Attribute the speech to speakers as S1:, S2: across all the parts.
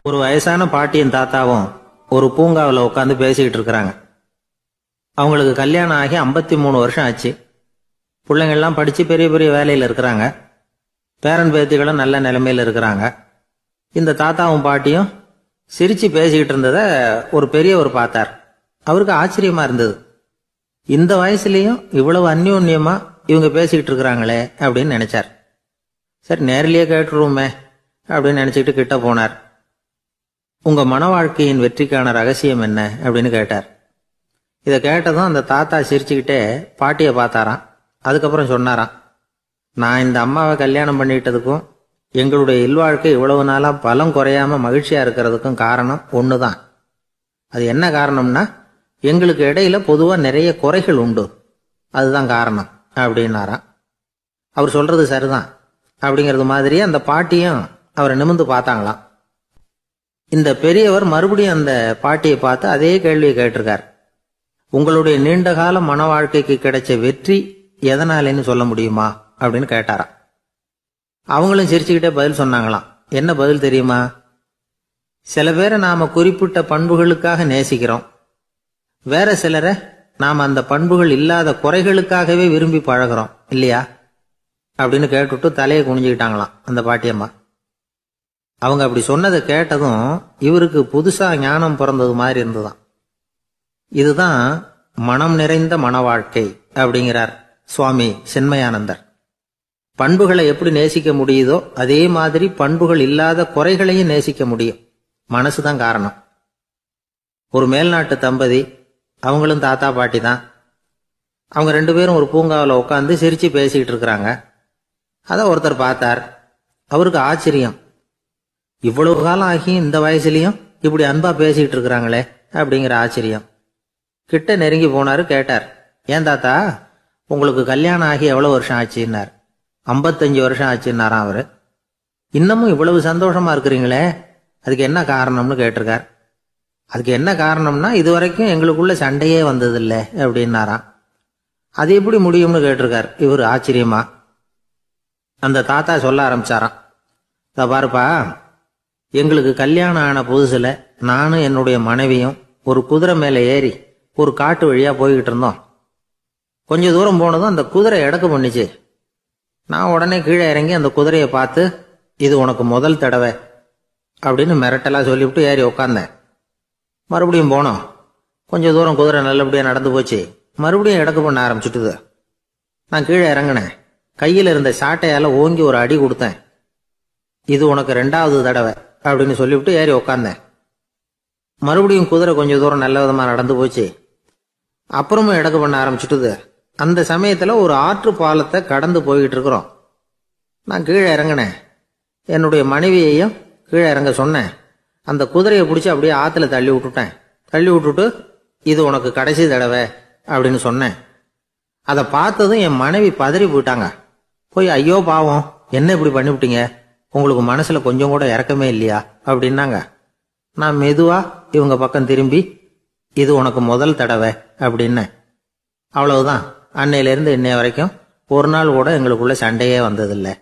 S1: ஒரு வயசான பாட்டியின் தாத்தாவும் ஒரு பூங்காவில் உட்காந்து பேசிக்கிட்டு இருக்கிறாங்க. அவங்களுக்கு கல்யாணம் ஆகி 53 வருஷம் ஆச்சு. பிள்ளைங்கள்லாம் படித்து பெரிய பெரிய வேலையில் இருக்கிறாங்க. பேரன் பேத்திகளும் நல்ல நிலைமையில் இருக்கிறாங்க. இந்த தாத்தாவும் பாட்டியும் சிரித்து பேசிக்கிட்டு இருந்ததை ஒரு பெரியவர் பார்த்தார். அவருக்கு ஆச்சரியமா இருந்தது. இந்த வயசுலேயும் இவ்வளவு அந்யோன்யமா இவங்க பேசிக்கிட்டு இருக்கிறாங்களே அப்படின்னு நினைச்சார். சரி, நேரிலேயே கேட்டுருவோமே அப்படின்னு நினைச்சுக்கிட்டு கிட்ட போனார். உங்க மன வாழ்க்கையின் வெற்றிக்கான ரகசியம் என்ன அப்படின்னு கேட்டார். இதை கேட்டதும் அந்த தாத்தா சிரிச்சுக்கிட்டே பாட்டியை பார்த்தாராம். அதுக்கப்புறம் சொன்னாராம், நான் இந்த அம்மாவை கல்யாணம் பண்ணிட்டதுக்கும் எங்களுடைய இல்வாழ்க்கை இவ்வளவு நாளா பலம் குறையாம மகிழ்ச்சியா இருக்கிறதுக்கும் காரணம் ஒண்ணுதான். அது என்ன காரணம்னா, எங்களுக்கு இடையில பொதுவா நிறைய குறைகள் உண்டு, அதுதான் காரணம் அப்படின்னாராம். அவர் சொல்றது சரிதான் அப்படிங்கிறது மாதிரியே அந்த பாட்டியும் அவரை நிமிர்ந்து பார்த்தாங்களாம். இந்த பெரியவர் மறுபடியும் அந்த பாட்டியை பார்த்து அதே கேள்வியை கேட்டிருக்கார். உங்களுடைய நீண்டகால மன வாழ்க்கைக்கு கிடைச்ச வெற்றி எதனாலேன்னு சொல்ல முடியுமா அப்படின்னு கேட்டாராம். அவங்களும் சிரிச்சுக்கிட்டே பதில் சொன்னாங்களாம். என்ன பதில் தெரியுமா? சில பேரை நாம குறிப்பிட்ட பண்புகளுக்காக நேசிக்கிறோம், வேற சிலரை நாம அந்த பண்புகள் இல்லாத குறைகளுக்காகவே விரும்பி பழகிறோம் இல்லையா அப்படின்னு கேட்டுட்டு தலையை குனிஞ்சுக்கிட்டாங்களாம் அந்த பாட்டியம்மா. அவங்க அப்படி சொன்னதை கேட்டதும் இவருக்கு புதுசா ஞானம் பிறந்தது மாதிரி இருந்ததுதான். இதுதான் மனம் நிறைந்த மன வாழ்க்கை அப்படிங்கிறார் சுவாமி சின்மயானந்தர். பண்புகளை எப்படி நேசிக்க முடியுதோ அதே மாதிரி பண்புகள் இல்லாத குறைகளையும் நேசிக்க முடியும். மனசுதான் காரணம். ஒரு மேல்நாட்டு தம்பதி, அவங்களும் தாத்தா பாட்டி தான். அவங்க 2 பேரும் ஒரு பூங்காவில் உட்காந்து சிரிச்சு பேசிக்கிட்டு இருக்கிறாங்க. அதை ஒருத்தர் பார்த்தார். அவருக்கு ஆச்சரியம், இவ்வளவு காலம் ஆகி இந்த வயசுலயும் இப்படி அன்பா பேசிக்கிட்டு இருக்கிறாங்களே அப்படிங்கிற ஆச்சரியம். கிட்ட நெருங்கி போனாரு. கேட்டார், ஏன் தாத்தா, உங்களுக்கு கல்யாணம் ஆகி எவ்வளவு வருஷம் ஆச்சுன்னார். 55 வருஷம் ஆச்சுன்னாராம் அவரு. இன்னமும் இவ்வளவு சந்தோஷமா இருக்கிறீங்களே, அதுக்கு என்ன காரணம்னு கேட்டிருக்கார். அதுக்கு என்ன காரணம்னா, இதுவரைக்கும் எங்களுக்குள்ள சண்டையே வந்ததில்லை அப்படின்னாராம். அது எப்படி முடியும்னு கேட்டிருக்கார் இவர் ஆச்சரியமா. அந்த தாத்தா சொல்ல ஆரம்பிச்சாராம், பாருப்பா, எங்களுக்கு கல்யாணம் ஆன புதுசுல நானும் என்னுடைய மனைவியும் ஒரு குதிரை மேலே ஏறி ஒரு காட்டு வழியா போய்கிட்டு இருந்தோம். கொஞ்ச தூரம் போனதும் அந்த குதிரை எடக்கு பண்ணிச்சு. நான் உடனே கீழே இறங்கி அந்த குதிரையை பார்த்து, இது உனக்கு முதல் தடவை அப்படின்னு மிரட்டலா சொல்லிவிட்டு ஏறி உக்காந்தேன். மறுபடியும் போனோம். கொஞ்ச தூரம் குதிரை நல்லபடியா நடந்து போச்சு. மறுபடியும் எடக்கு பண்ண ஆரம்பிச்சுட்டுது. நான் கீழே இறங்கினேன். கையில் இருந்த சாட்டையால ஓங்கி ஒரு அடி கொடுத்தேன். இது உனக்கு 2வது தடவை அப்படின்னு சொல்லிவிட்டு ஏறி உக்காந்தேன். மறுபடியும் குதிரை கொஞ்ச தூரம் நல்ல விதமா நடந்து போச்சு. அப்புறமும் எடக்கு பண்ண ஆரம்பிச்சுட்டுது. அந்த சமயத்துல ஒரு ஆற்று பாலத்தை கடந்து போய்கிட்டு இருக்கிறோம். நான் கீழே இறங்கினேன். என்னுடைய மனைவியையும் கீழே இறங்க சொன்னேன். அந்த குதிரையை பிடிச்சி அப்படியே ஆத்துல தள்ளி விட்டுட்டேன். தள்ளி விட்டுட்டு, இது உனக்கு கடைசி தடவை அப்படின்னு சொன்னேன். அதை பார்த்ததும் என் மனைவி பதறி போயிட்டாங்க. போய், ஐயோ பாவம், என்ன இப்படி பண்ணிவிட்டீங்க, உங்களுக்கு மனசுல கொஞ்சம் கூட இறக்கமே இல்லையா அப்படின்னாங்க. நான் மெதுவா இவங்க பக்கம் திரும்பி, இது உனக்கு முதல் தடவை அப்படின்னேன். அவ்வளவுதான், அன்னையிலிருந்து இன்னைய வரைக்கும் ஒரு நாள் கூட எங்களுக்குள்ள சண்டையே வந்ததில்லை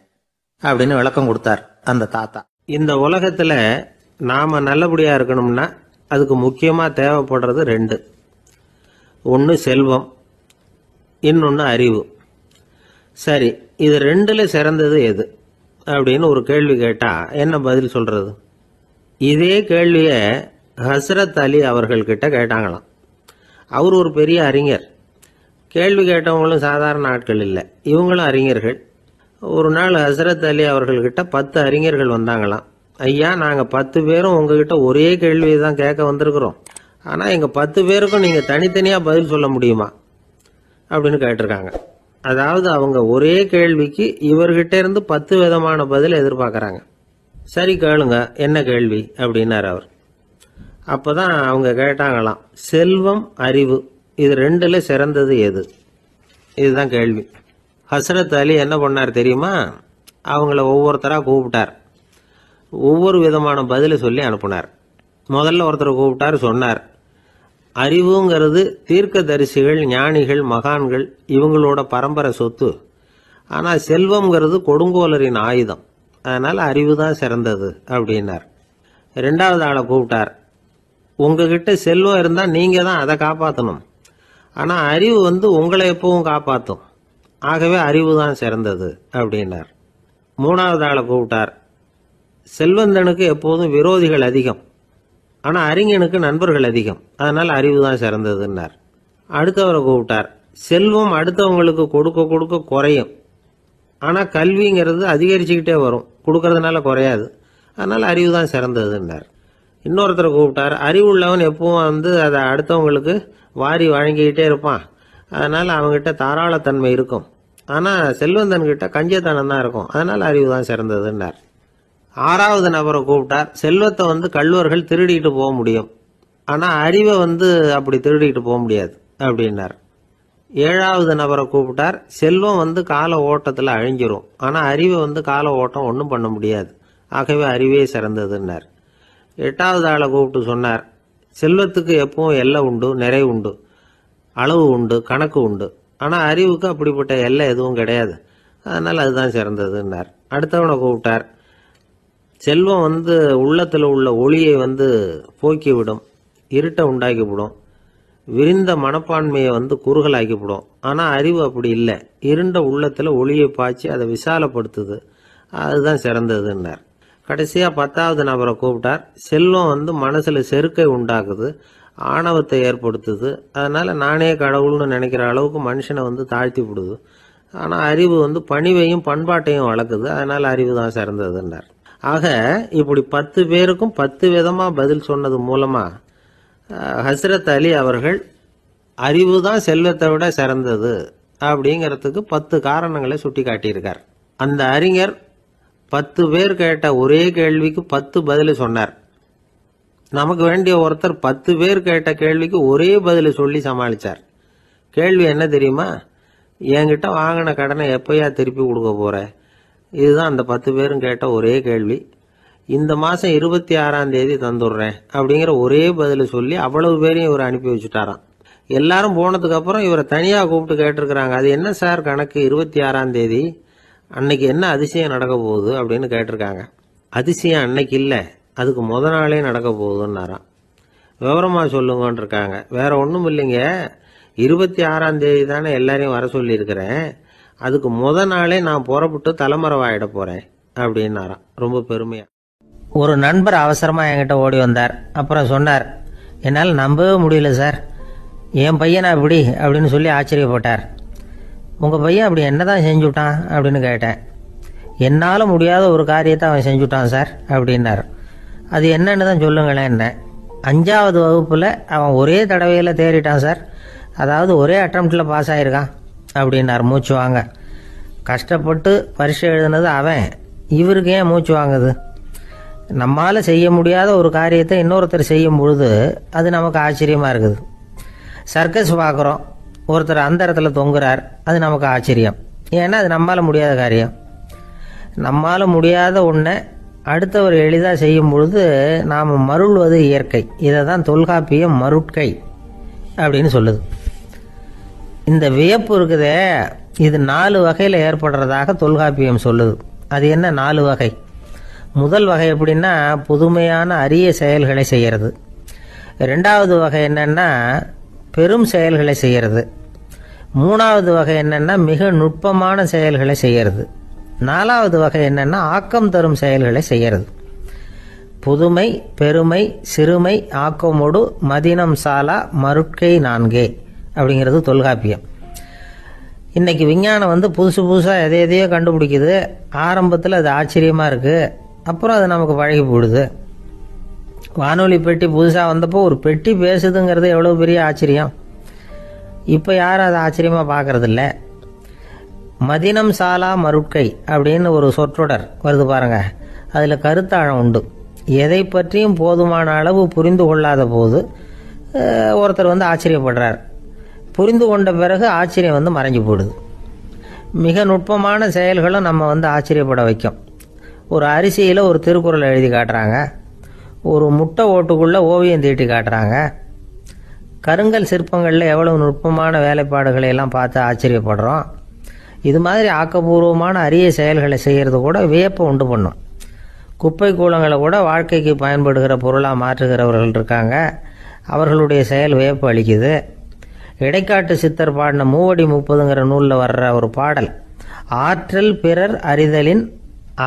S1: அப்படின்னு விளக்கம் கொடுத்தார் அந்த தாத்தா. இந்த உலகத்துல நாம நல்லபடியா இருக்கணும்னா அதுக்கு முக்கியமா தேவைப்படுறது 2. ஒன்று செல்வம், இன்னொன்று அறிவு. சரி, இது 2ல சிறந்தது எது அப்படின்னு ஒரு கேள்வி கேட்டா என்ன பதில் சொல்றது? இதே கேள்விய ஹஸ்ரத் அலி அவர்கள் கிட்ட கேட்டாங்களாம். அவர் ஒரு பெரிய அறிஞர். கேள்வி கேட்டவங்களும் சாதாரண ஆட்கள் இல்லை, இவங்களும் அறிஞர்கள். ஒரு நாள் ஹஸ்ரத் அலி அவர்கள்கிட்ட 10 அறிஞர்கள் வந்தாங்களாம். ஐயா, நாங்க 10 பேரும் உங்ககிட்ட ஒரே கேள்வியை தான் கேட்க வந்திருக்கிறோம், ஆனா எங்க 10 பேருக்கும் நீங்க தனித்தனியா பதில் சொல்ல முடியுமா அப்படின்னு கேட்டிருக்காங்க. அதாவது அவங்க ஒரே கேள்விக்கு இவர்கிட்ட இருந்து 10 விதமான பதில் எதிர்பார்க்கறாங்க. சரி, கேளுங்க, என்ன கேள்வி அப்படின்னாரு அவர். அப்பதான் அவங்க கேட்டாங்களாம், செல்வம், அறிவு, இது 2ல சிறந்தது எது? இதுதான் கேள்வி. ஹஸ்ரத் அலி என்ன பண்ணார் தெரியுமா? அவங்கள ஒவ்வொருத்தரா கூப்பிட்டார். ஒவ்வொரு விதமான பதிலை சொல்லி அனுப்புனார். முதல்ல ஒருத்தரை கூப்பிட்டார். சொன்னார், அறிவுங்கிறது தீர்க்கதரிசிகள், ஞானிகள், மகான்கள் இவங்களோட பரம்பரை சொத்து. ஆனா செல்வம்ங்கிறது கொடுங்கோலரின் ஆயுதம். அதனால அறிவு தான் சிறந்தது அப்படின்னார். ரெண்டாவது ஆளை கூப்பிட்டார். உங்ககிட்ட செல்வம் இருந்தா நீங்க தான் அதை காப்பாற்றணும். ஆனா அறிவு உங்களை எப்பவும் காப்பாற்றும். ஆகவே அறிவு தான் சிறந்தது அப்படின்னார். மூணாவது ஆளை கூப்பிட்டார். செல்வந்தனுக்கு எப்போதும் விரோதிகள் அதிகம், ஆனா அறிஞனுக்கு நண்பர்கள் அதிகம், அதனால அறிவு தான் சிறந்ததுன்னார். அடுத்தவரை கூப்பிட்டார். செல்வம் அடுத்தவங்களுக்கு கொடுக்க கொடுக்க குறையும், ஆனா கல்விங்கிறது அதிகரிச்சுக்கிட்டே வரும், கொடுக்கறதுனால குறையாது, அதனால அறிவு தான் சிறந்ததுன்னார். இன்னொருத்தரை கூப்பிட்டார். அறிவுள்ளவன் எப்பவும் அதை அடுத்தவங்களுக்கு வாரி வழங்கிக்கிட்டே இருப்பான், அதனால அவங்ககிட்ட தாராளத்தன்மை இருக்கும். ஆனா செல்வந்தன் கிட்ட கஞ்சத்தனம் தான் இருக்கும், அதனால அறிவு தான் சிறந்ததுன்னார். ஆறாவது நபரை கூப்பிட்டார். செல்வத்தை கள்வர்கள் திருடிட்டு போக முடியும், ஆனா அறிவை அப்படி திருடிட்டு போக முடியாது அப்படின்னார். ஏழாவது நபரை கூப்பிட்டார். செல்வம் கால ஓட்டத்துல அழிஞ்சிரும், ஆனா அறிவை கால ஓட்டம் ஒன்றும் பண்ண முடியாது, ஆகவே அறிவே சிறந்ததுன்னார். எட்டாவது ஆளை கூப்பிட்டு சொன்னார். செல்வத்துக்கு எப்பவும் எல்லை உண்டு, நிறைவு உண்டு, அளவு உண்டு, கணக்கு உண்டு, ஆனா அறிவுக்கு அப்படிப்பட்ட எல்லை எதுவும் கிடையாது, அதனால அதுதான் சிறந்ததுன்னார். அடுத்தவனை கூப்பிட்டார். செல்வம் உள்ளத்துல உள்ள ஒளியை போக்கிவிடும், இருட்டை உண்டாக்கிவிடும், விரிந்த மனப்பான்மையை குறுகலாக்கிவிடும். ஆனா அறிவு அப்படி இல்லை, இருண்ட உள்ளத்துல ஒளியை பாய்ச்சி அதை விசாலப்படுத்துது, அதுதான் சிறந்ததுன்னார். கடைசியா 10வது நபரை கூப்பிட்டார். செல்வம் மனசுல செருக்கை உண்டாக்குது, ஆணவத்தை ஏற்படுத்துது, அதனால நானே கடவுள்னு நினைக்கிற அளவுக்கு மனுஷனை தாழ்த்தி விடுது. ஆனா அறிவு பணிவையும் பண்பாட்டையும் வளர்க்குது, அதனால அறிவு தான் சிறந்ததுன்னார். ஆக இப்படி 10 பேருக்கும் 10 விதமா பதில் சொன்னது மூலமா ஹஸ்ரத் அலி அவர்கள் அறிவு தான் செல்வத்தை விட சிறந்தது அப்படிங்கிறதுக்கு 10 காரணங்களை சுட்டி காட்டியிருக்கார். அந்த அறிஞர் 10 பேர் கேட்ட ஒரே கேள்விக்கு 10 பதில் சொன்னார். நமக்கு வேண்டிய ஒருத்தர் 10 பேர் கேட்ட கேள்விக்கு ஒரே பதில் சொல்லி சமாளிச்சார். கேள்வி என்ன தெரியுமா? என்கிட்ட வாங்கின கடனை எப்பயா திருப்பி கொடுக்க போற? இதுதான் அந்த 10 பேரும் கேட்ட ஒரே கேள்வி. இந்த மாசம் 26ஆம் தேதி தந்துடுறேன் அப்படிங்கிற ஒரே பதில் சொல்லி அவ்வளவு பேரையும் இவர் அனுப்பி வச்சுட்டாராம். எல்லாரும் போனதுக்கு அப்புறம் இவரை தனியா கூப்பிட்டு கேட்டிருக்கிறாங்க. அது என்ன சார் கணக்கு, 26ஆம் தேதி அன்னைக்கு என்ன அதிசயம் நடக்க போகுது அப்படின்னு கேட்டிருக்காங்க. அதிசயம் அன்னைக்கு இல்லை, அதுக்கு முத நாளே நடக்க போகுதுன்னாராம். விவரமா சொல்லுங்கன்னு இருக்காங்க. வேற ஒன்றும் இல்லைங்க, 26ஆம் தேதி தானே எல்லாரையும் வர சொல்லியிருக்கிறேன், அதுக்கு முத நாளே நான் புறப்பட்டு தலைமறைவாயிட போறேன் அப்படின்னாராம் ரொம்ப பெருமையா. ஒரு நண்பர் அவசரமா என்கிட்ட ஓடி வந்தார். அப்புறம் சொன்னார், என்னால் நம்பவே முடியல சார், என் பையனா இப்படி அப்படின்னு சொல்லி ஆச்சரியப்பட்டார். உங்க பையன் அப்படி என்னதான் செஞ்சுட்டான் அப்படின்னு கேட்டேன். என்னால் முடியாத ஒரு காரியத்தை அவன் செஞ்சுட்டான் சார் அப்படின்னார். அது என்னன்னு தான் சொல்லுங்களேன். என்ன 5வது வகுப்புல அவன் ஒரே தடவையில் தேறிட்டான் சார், அதாவது ஒரே அட்டம்ப்ட்ல பாஸ் ஆயிருக்கான் அப்படின்னார் மூச்சு வாங்க. கஷ்டப்பட்டு பரீட்சை எழுதுனது அவன், இவருக்கு ஏன் மூச்சு வாங்குது? நம்மால செய்ய முடியாத ஒரு காரியத்தை இன்னொருத்தர் செய்யும் பொழுது அது நமக்கு ஆச்சரியமா இருக்குது. சர்க்கஸ் பார்க்குறோம், ஒருத்தர் அந்த இடத்துல தொங்குறார், அது நமக்கு ஆச்சரியம், ஏன்னா அது நம்மால முடியாத காரியம். நம்மால முடியாத ஒன்றை அடுத்தவர் எளிதாக செய்யும் பொழுது நாம் மருள்வது இயற்கை. இதை தான் தொல்காப்பியம் மருட்கை அப்படின்னு சொல்லுது. இந்த வியப்பு இருக்குதே, இது 4 வகையில் ஏற்படுறதாக தொல்காப்பியம் சொல்லுது. அது என்ன 4 வகை? முதல் வகை எப்படின்னா புதுமையான அரிய செயல்களை செய்யறது. 2வது வகை என்னன்னா பெரும் செயல்களை செய்யறது. 3வது வகை என்னன்னா மிக நுட்பமான செயல்களை செய்யறது. 4வது வகை என்னன்னா ஆக்கம் தரும் செயல்களை செய்யறது. புதுமை, பெருமை, சிறுமை, ஆக்கமோடு மதினம் சாலா மருட்கை 4 அப்படிங்கிறது தொல்காப்பியம். இன்னைக்கு விஞ்ஞானம் புதுசு புதுசாக எதையோ கண்டுபிடிக்குது. ஆரம்பத்தில் அது ஆச்சரியமாக இருக்குது, அப்புறம் அது நமக்கு பழகி போடுது. வானொலி பெட்டி புதுசாக வந்தப்போ ஒரு பெட்டி பேசுதுங்கிறது எவ்வளோ பெரிய ஆச்சரியம். இப்போ யாரும் அதை ஆச்சரியமாக பார்க்கறதில்ல. மதினம் சாலா மருட்கை அப்படின்னு ஒரு சொற்றொடர் வருது பாருங்க, அதில் கருத்தாழம் உண்டு. எதை பற்றியும் போதுமான அளவு புரிந்து கொள்ளாத போது ஒருத்தர் ஆச்சரியப்படுறார். புரிந்து கொண்ட பிறகு ஆச்சரியம் மறைஞ்சு போடுது. மிக நுட்பமான செயல்களும் நம்ம ஆச்சரியப்பட வைக்கும். ஒரு அரிசியில் ஒரு திருக்குறள் எழுதி காட்டுறாங்க, ஒரு முட்டை ஓட்டுக்குள்ளே ஓவியம் தீட்டி காட்டுறாங்க. கருங்கல் சிற்பங்களில் எவ்வளவு நுட்பமான வேலைப்பாடுகளை எல்லாம் பார்த்து ஆச்சரியப்படுறோம். இது மாதிரி ஆக்கப்பூர்வமான அரிய செயல்களை செய்கிறது கூட வியப்பை உண்டு பண்ணும். குப்பை கூலங்களை கூட வாழ்க்கைக்கு பயன்படுகிற பொருளாக மாற்றுகிறவர்கள் இருக்காங்க. அவர்களுடைய செயல் வியப்பு அளிக்குது. இடைக்காட்டு சித்தர் பாடின மூவடி 30ங்கிற நூலில் வர்ற ஒரு பாடல், ஆற்றல் பிறர் அறிதலின்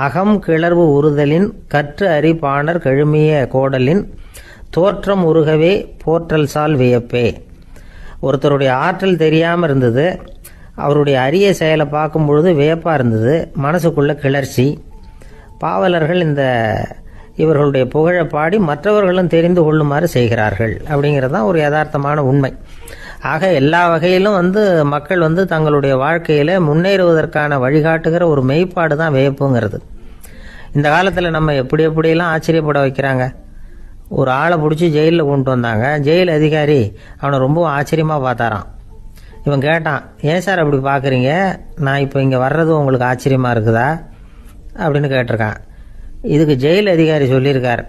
S1: அகம் கிளர்வு உறுதலின் கற்று அறி பாணர் கழுமிய கோடலின் தோற்றம் உருகவே போற்றல் சால் வியப்பே. ஒருத்தருடைய ஆற்றல் தெரியாமல் இருந்தது, அவருடைய அரிய செயலை பார்க்கும் பொழுது வியப்பாக இருந்தது, மனசுக்குள்ள கிளர்ச்சி. பாவலர்கள் இவர்களுடைய புகழை பாடி மற்றவர்களும் தெரிந்து கொள்ளுமாறு செய்கிறார்கள் அப்படிங்கிறது தான் ஒரு யதார்த்தமான உண்மை. ஆக எல்லா வகையிலும் மக்கள் தங்களுடைய வாழ்க்கையில் முன்னேறுவதற்கான வழிகாட்டுகிற ஒரு மெய்ப்பாடு தான் வியப்புங்கிறது. இந்த காலத்தில் நம்ம எப்படியெல்லாம் ஆச்சரியப்பட வைக்கிறாங்க. ஒரு ஆளை பிடிச்சி ஜெயிலில் கொண்டு வந்தாங்க. ஜெயில் அதிகாரி அவனை ரொம்ப ஆச்சரியமாக பார்த்தாராம். இவன் கேட்டான், ஏன் சார் அப்படி பார்க்குறீங்க, நான் இப்போ இங்கே வர்றது உங்களுக்கு ஆச்சரியமாக இருக்குதா அப்படின்னு கேட்டிருக்கான். இதுக்கு ஜெயில் அதிகாரி சொல்லியிருக்கார்,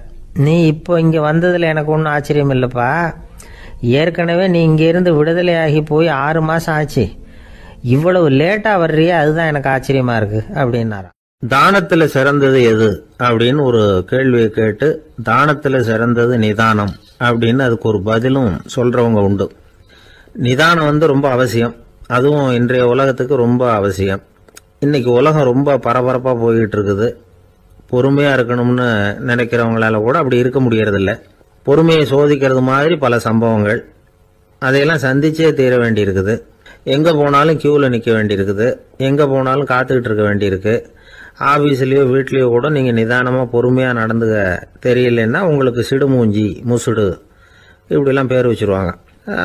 S1: நீ இப்போ இங்கே வந்ததில் எனக்கு ஒன்றும் ஆச்சரியம் இல்லைப்பா, ஏற்கனவே நீ இங்கேருந்து விடுதலையாகி போய் 6 மாதம் ஆச்சு, இவ்வளவு லேட்டாக வர்றியே அதுதான் எனக்கு ஆச்சரியமாக இருக்குது அப்படின்னாராம். தானத்தில் சிறந்தது எது அப்படின்னு ஒரு கேள்வியை கேட்டு, தானத்தில் சிறந்தது நிதானம் அப்படின்னு அதுக்கு ஒரு பதிலும் சொல்கிறவங்க உண்டு. நிதானம் ரொம்ப அவசியம், அதுவும் இன்றைய உலகத்துக்கு ரொம்ப அவசியம். இன்னைக்கு உலகம் ரொம்ப பரபரப்பாக போய்கிட்டு இருக்குது. பொறுமையாக இருக்கணும்னு நினைக்கிறவங்களால கூட அப்படி இருக்க முடியறதில்ல. பொறுமையை சோதிக்கிறது மாதிரி பல சம்பவங்கள், அதையெல்லாம் சந்திச்சே தீர வேண்டியிருக்குது. எங்கே போனாலும் கியூவில் நிற்க வேண்டியிருக்குது, எங்கே போனாலும் காத்துக்கிட்டு இருக்க வேண்டியிருக்கு. ஆஃபீஸ்லேயோ வீட்லேயோ கூட நீங்கள் நிதானமாக பொறுமையாக நடந்துக்க தெரியலன்னா உங்களுக்கு சிடுமூஞ்சி, முசுடு இப்படிலாம் பேர் வச்சுருவாங்க.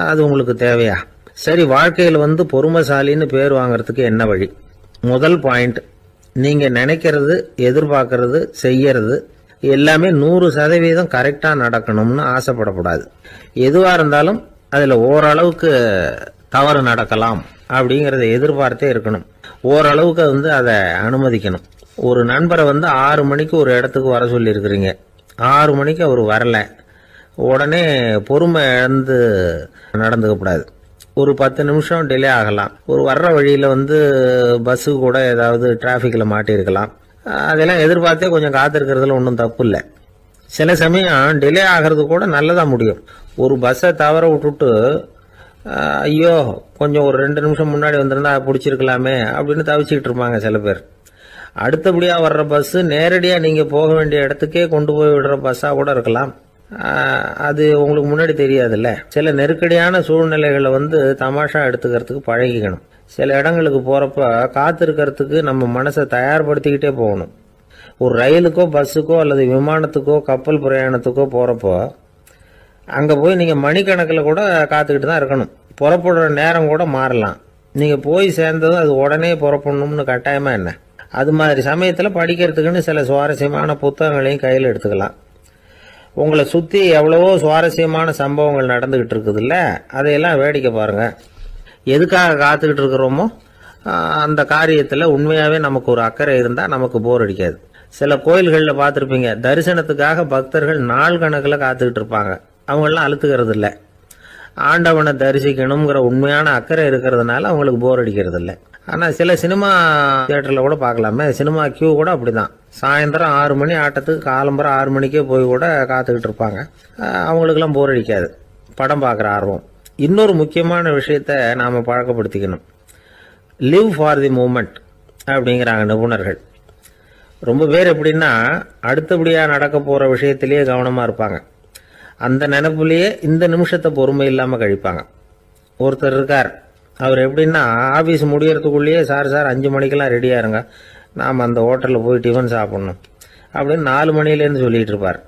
S1: அது உங்களுக்கு தேவையா? சரி, வாழ்க்கையில் பொறுமைசாலின்னு பேர் வாங்கிறதுக்கு என்ன வழி? முதல் பாயிண்ட், நீங்கள் நினைக்கிறது, எதிர்பார்க்கறது, செய்யறது எல்லாமே 100% கரெக்டாக நடக்கணும்னு ஆசைப்படக்கூடாது. எதுவாக இருந்தாலும் அதில் ஓரளவுக்கு தவறு நடக்கலாம் அப்படிங்கிறத எதிர்பார்த்தே இருக்கணும். ஓரளவுக்கு அதை அனுமதிக்கணும். ஒரு நண்பரை 6 மணிக்கு ஒரு இடத்துக்கு வர சொல்லியிருக்கிறீங்க, 6 மணிக்கு அவர் வரல, உடனே பொறுமை இழந்து நடந்துக்கக்கூடாது. ஒரு 10 நிமிஷம் டிலே ஆகலாம். ஒரு வர்ற வழியில் பஸ்ஸு கூட ஏதாவது டிராஃபிக்கில் மாட்டியிருக்கலாம். அதெல்லாம் எதிர்பார்த்தே கொஞ்சம் காத்திருக்கிறதுல ஒன்றும் தப்பு இல்லை. சில சமயம் டிலே ஆகிறது கூட நல்லதாக முடியும். ஒரு பஸ்ஸை தவற விட்டுட்டு, ஐயோ கொஞ்சம் ஒரு 2 நிமிஷம் முன்னாடி வந்திருந்தா பிடிச்சிருக்கலாமே அப்படின்னு தவிச்சிக்கிட்டு இருப்பாங்க சில பேர். அடுத்தபடியாக வர்ற பஸ்ஸு நேரடியாக நீங்கள் போக வேண்டிய இடத்துக்கே கொண்டு போய் விடுற பஸ்ஸாக கூட இருக்கலாம். அது உங்களுக்கு முன்னாடி தெரியாதுல்ல. சில நெருக்கடியான சூழ்நிலைகளை தமாஷா எடுத்துக்கிறதுக்கு பழகிக்கணும். சில இடங்களுக்கு போகிறப்ப காத்திருக்கிறதுக்கு நம்ம மனசை தயார்படுத்திக்கிட்டே போகணும். ஒரு ரயிலுக்கோ பஸ்ஸுக்கோ அல்லது விமானத்துக்கோ கப்பல் பிரயாணத்துக்கோ போகிறப்போ அங்கே போய் நீங்கள் மணிக்கணக்கில் கூட காத்துக்கிட்டு தான் இருக்கணும். புறப்படுற நேரம் கூட மாறலாம். நீங்கள் போய் சேர்ந்ததும் அது உடனே புறப்படணும்னு கட்டாயமாக என்ன? அது மாதிரி சமயத்தில் படிக்கிறதுக்குன்னு சில சுவாரஸ்யமான புத்தகங்களையும் கையில் எடுத்துக்கலாம். உங்களை சுற்றி எவ்வளவோ சுவாரஸ்யமான சம்பவங்கள் நடந்துக்கிட்டு இருக்குதுல்ல, அதையெல்லாம் வேடிக்கை பாருங்கள். எதுக்காக காத்துக்கிட்டு இருக்கிறோமோ அந்த காரியத்தில் உண்மையாகவே நமக்கு ஒரு அக்கறை இருந்தால் நமக்கு போர் அடிக்காது. சில கோயில்களில் பார்த்துருப்பீங்க, தரிசனத்துக்காக பக்தர்கள் நாள் கணக்கில் காத்துக்கிட்டு இருப்பாங்க. அவங்களெலாம் அழுத்துக்கிறது இல்லை. ஆண்டவனை தரிசிக்கணுங்கிற உண்மையான அக்கறை இருக்கிறதுனால அவங்களுக்கு போர் அடிக்கிறது இல்லை. ஆனால் சில சினிமா தியேட்டரில் கூட பார்க்கலாமே, சினிமா கியூ கூட அப்படி தான். சாயந்தரம் 6 மணி ஆட்டத்துக்கு காலம்பரம் 6 மணிக்கே போய் கூட காத்துக்கிட்டு இருப்பாங்க. அவங்களுக்கெல்லாம் போர் அடிக்காது, படம் பார்க்குற ஆர்வம். இன்னொரு முக்கியமான விஷயத்தை நாம் பழக்கப்படுத்திக்கணும். லிவ் ஃபார் தி மூமெண்ட் அப்படிங்கிறாங்க நிபுணர்கள். ரொம்ப பேர் எப்படின்னா அடுத்தபடியாக நடக்க போகிற விஷயத்திலேயே கவனமாக இருப்பாங்க. அந்த நினைப்புலேயே இந்த நிமிஷத்தை பொறுமை இல்லாமல் கழிப்பாங்க. ஒருத்தர் இருக்கார், அவர் எப்படின்னா ஆஃபீஸ் முடியறதுக்குள்ளேயே சார் 5 மணிக்கெல்லாம் ரெடியாக இருங்க, நாம் அந்த ஹோட்டலில் போய் டிஃபன் சாப்பிட்ணும் அப்படின்னு 4 மணிலேருந்து சொல்லிகிட்டு இருப்பார்.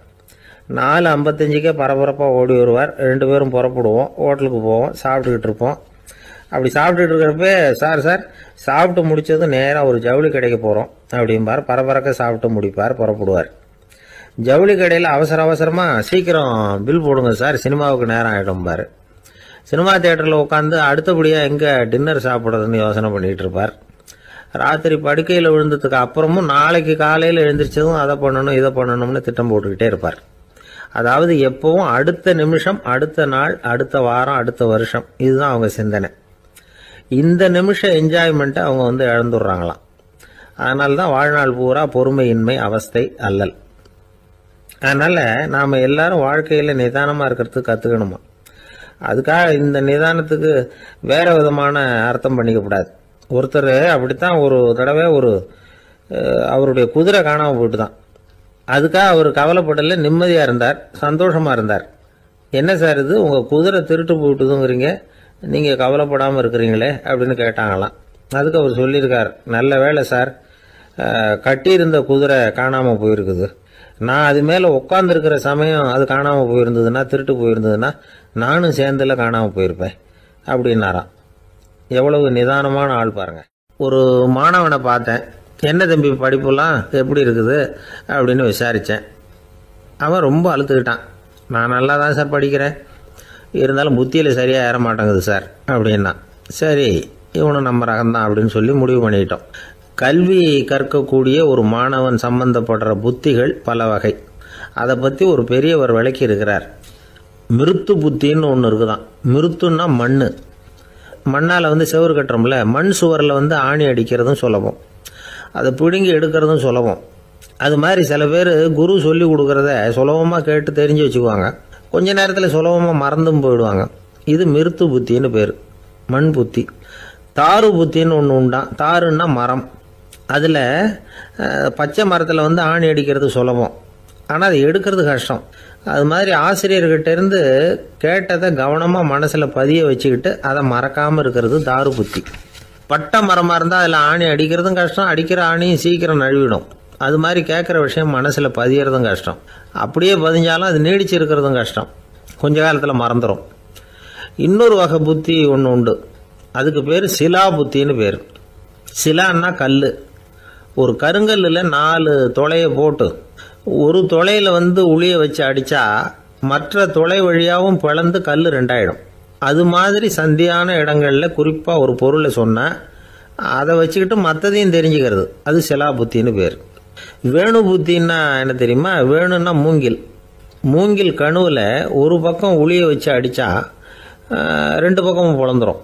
S1: 4:55 பரபரப்பாக ஓடி வருவார். 2 பேரும் புறப்படுவோம், ஹோட்டலுக்கு போவோம், சாப்பிட்டுக்கிட்டு இருப்போம். அப்படி சாப்பிட்டுட்டு இருக்கிறப்ப சார் சாப்பிட்டு முடித்ததும் நேராக ஒரு ஜவுளி கடைக்கு போகிறோம் அப்படிம்பார். பரபரக்க சாப்பிட்டு முடிப்பார், புறப்படுவார். ஜவுளி கடையில் அவசரமாக சீக்கிரம் பில் போடுங்க சார், சினிமாவுக்கு நேரம் ஆகிடும்பார். சினிமா தியேட்டரில் உட்காந்து அடுத்தபடியாக எங்கே டின்னர் சாப்பிட்றதுன்னு யோசனை பண்ணிகிட்டு இருப்பார். ராத்திரி படுக்கையில் விழுந்ததுக்கு அப்புறமும் நாளைக்கு காலையில் எழுந்திரிச்சதும் அதை பண்ணணும் இதை பண்ணணும்னு திட்டம் போட்டுக்கிட்டே இருப்பார். அதாவது எப்பவும் அடுத்த நிமிஷம், அடுத்த நாள், அடுத்த வாரம், அடுத்த வருஷம், இதுதான் அவங்க சிந்தனை. இந்த நிமிஷம் என்ஜாய்மெண்ட்டை அவங்க இழந்துடுறாங்களாம். அதனால தான் வாழ்நாள் பூரா பொறுமையின்மை, அவஸ்தை, அல்லல். அதனால நாம் எல்லாரும் வாழ்க்கையில் நிதானமாக இருக்கிறதுக்கு கற்றுக்கணுமா. அதுக்காக இந்த நிதானத்துக்கு வேற விதமான அர்த்தம் பண்ணிக்கக்கூடாது. ஒருத்தர் அப்படித்தான் ஒரு தடவை அவருடைய குதிரை காணாமல் போயிட்டு தான். அதுக்காக அவர் கவலைப்படலை, நிம்மதியாக இருந்தார், சந்தோஷமாக இருந்தார். என்ன சார் இது, உங்கள் குதிரை திருட்டு போயிட்டுதுங்கிறீங்க, நீங்கள் கவலைப்படாமல் இருக்கிறீங்களே அப்படின்னு கேட்டாங்களாம். அதுக்கு அவர் சொல்லியிருக்கார், நல்ல வேலை சார், கட்டியிருந்த குதிரை காணாமல் போயிருக்குது. நான் அது மேலே உட்காந்துருக்கிற சமயம் அது காணாமல் போயிருந்ததுன்னா, திருட்டு போயிருந்ததுன்னா நானும் சேர்ந்துல காணாமல் போயிருப்பேன் அப்படின்னாராம். எவ்வளவு நிதானமான ஆள் பாருங்க. ஒரு மாணவனை பார்த்தேன், என்ன தம்பி படிப்புலாம் எப்படி இருக்குது அப்படின்னு விசாரித்தேன். அவன் ரொம்ப அழுத்துக்கிட்டான். நான் நல்லா தான் சார் படிக்கிறேன், இருந்தாலும் புத்தியில் சரியாக ஏற மாட்டேங்குது சார் அப்படின்னா. சரி, இவனும் நம்ம ரகம்தான் அப்படின்னு சொல்லி முடிவு பண்ணிட்டோம். கல்வி கற்கக்கூடிய ஒரு மாணவன் சம்பந்தப்படுற புத்திகள் பல வகை. அதை பற்றி ஒரு பெரியவர் விளக்கி இருக்கிறார். மிருத்து புத்தின்னு ஒன்று இருக்குதான். மிருத்துன்னா மண்ணால் செவுறு கட்டுறோம்ல, மண் சுவரில் ஆணி அடிக்கிறதும் சுலபம், அதை பிடுங்கி எடுக்கிறதும் சுலபம். அது மாதிரி சில பேர் குரு சொல்லி கொடுக்குறத சுலபமாக கேட்டு தெரிஞ்சு வச்சுக்குவாங்க, கொஞ்ச நேரத்தில் சுலபமாக மறந்தும் போயிடுவாங்க. இது மிருத்து புத்தின்னு பேர், மண் புத்தி. தாரு புத்தின்னு ஒன்று உண்டான். தாருன்னா மரம். அதில் பச்சை மரத்தில் ஆணி அடிக்கிறது சுலபம், ஆனால் அதை எடுக்கிறது கஷ்டம். அது மாதிரி ஆசிரியர்கிட்ட இருந்து கேட்டதை கவனமாக மனசில் பதிய வச்சுக்கிட்டு அதை மறக்காமல் இருக்கிறது தாரு புத்தி. பட்டை மரமாக இருந்தால் அதில் ஆணி அடிக்கிறதும் கஷ்டம், அடிக்கிற ஆணியும் சீக்கிரம் நழுவிடும். அது மாதிரி கேட்குற விஷயம் மனசில் பதியறதும் கஷ்டம். அப்படியே பதிஞ்சாலும் அது நீடிச்சு இருக்கிறதும் கஷ்டம், கொஞ்ச காலத்தில் மறந்துடும். இன்னொரு வகை புத்தி ஒன்று உண்டு, அதுக்கு பேர் சிலா புத்தின்னு பேர். சிலான்னா கல். ஒரு கருங்கல்லில் 4 துளையை போட்டு ஒரு துளையில் உளியை வச்சு அடித்தா மற்ற துளை வழியாகவும் பிளந்து கல் 2 ஆகிடும். அது மாதிரி சந்தியான இடங்களில் குறிப்பாக ஒரு பொருளை சொன்னால் அதை வச்சுக்கிட்டு மற்றதையும் தெரிஞ்சுக்கிறது, அது சிலா புத்தின்னு பேர். வேணு புத்தின்னா என்ன தெரியுமா? வேணுன்னா மூங்கில் கணுவில் ஒரு பக்கம் உளியை வச்சு அடித்தா 2 பக்கமும் பிளந்துடும்.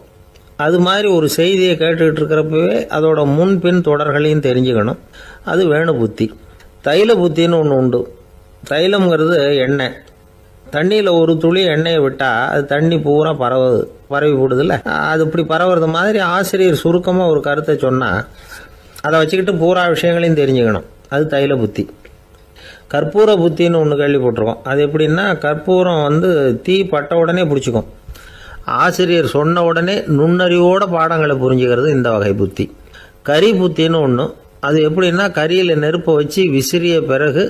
S1: அது மாதிரி ஒரு செய்தியை கேட்டுக்கிட்டு இருக்கிறப்பவே அதோட முன்பின் தொடர்களையும் தெரிஞ்சுக்கணும், அது வேணு புத்தி. தைல புத்தின்னு ஒன்று உண்டு. தைலம்ங்கிறது எண்ணெய். தண்ணியில் ஒரு துளி எண்ணெயை விட்டால் அது தண்ணி பூரா பரவி போடுதில்ல, அது இப்படி பரவுறது மாதிரி ஆசிரியர் சுருக்கமாக ஒரு கருத்தை சொன்னால் அதை வச்சுக்கிட்டு பூரா விஷயங்களையும் தெரிஞ்சுக்கணும், அது தைல புத்தி. கற்பூர புத்தின்னு ஒன்று கேள்விப்பட்டிருக்கோம். அது எப்படின்னா, கற்பூரம் தீ பட்ட உடனே பிடிச்சிக்கும். ஆசிரியர் சொன்ன உடனே நுண்ணறிவோட பாடங்களை புரிஞ்சுக்கிறது இந்த வகை புத்தி. கரி புத்தின்னு ஒன்று. அது எப்படின்னா, கரியில் நெருப்பை வச்சு விசிறிய பிறகு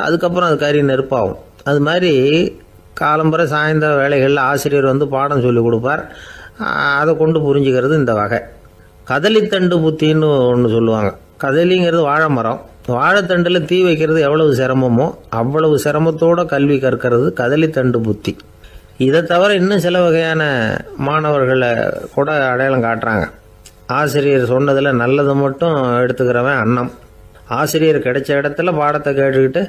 S1: அதுக்கப்புறம் அது கறி நெருப்பாகும். அது மாதிரி காலம்பரை சாயந்தர வேலைகளில் ஆசிரியர் பாடம் சொல்லி கொடுப்பார், அதை கொண்டு புரிஞ்சுக்கிறது இந்த வகை. கதலித்தண்டு புத்தின்னு ஒன்று சொல்லுவாங்க. கதலிங்கிறது வாழை மரம். வாழைத்தண்டில் தீ வைக்கிறது எவ்வளவு சிரமமோ அவ்வளவு சிரமத்தோட கல்வி கற்கிறது கதலித்தண்டு புத்தி. இதை தவிர இன்னும் சில வகையான மாணவர்களை கூட அடையாளம் காட்டுறாங்க. ஆசிரியர் சொன்னதில் நல்லதை மட்டும் எடுத்துக்கிறவன் அன்னம். ஆசிரியர் கிடைச்ச இடத்துல பாடத்தை கேட்டுக்கிட்டு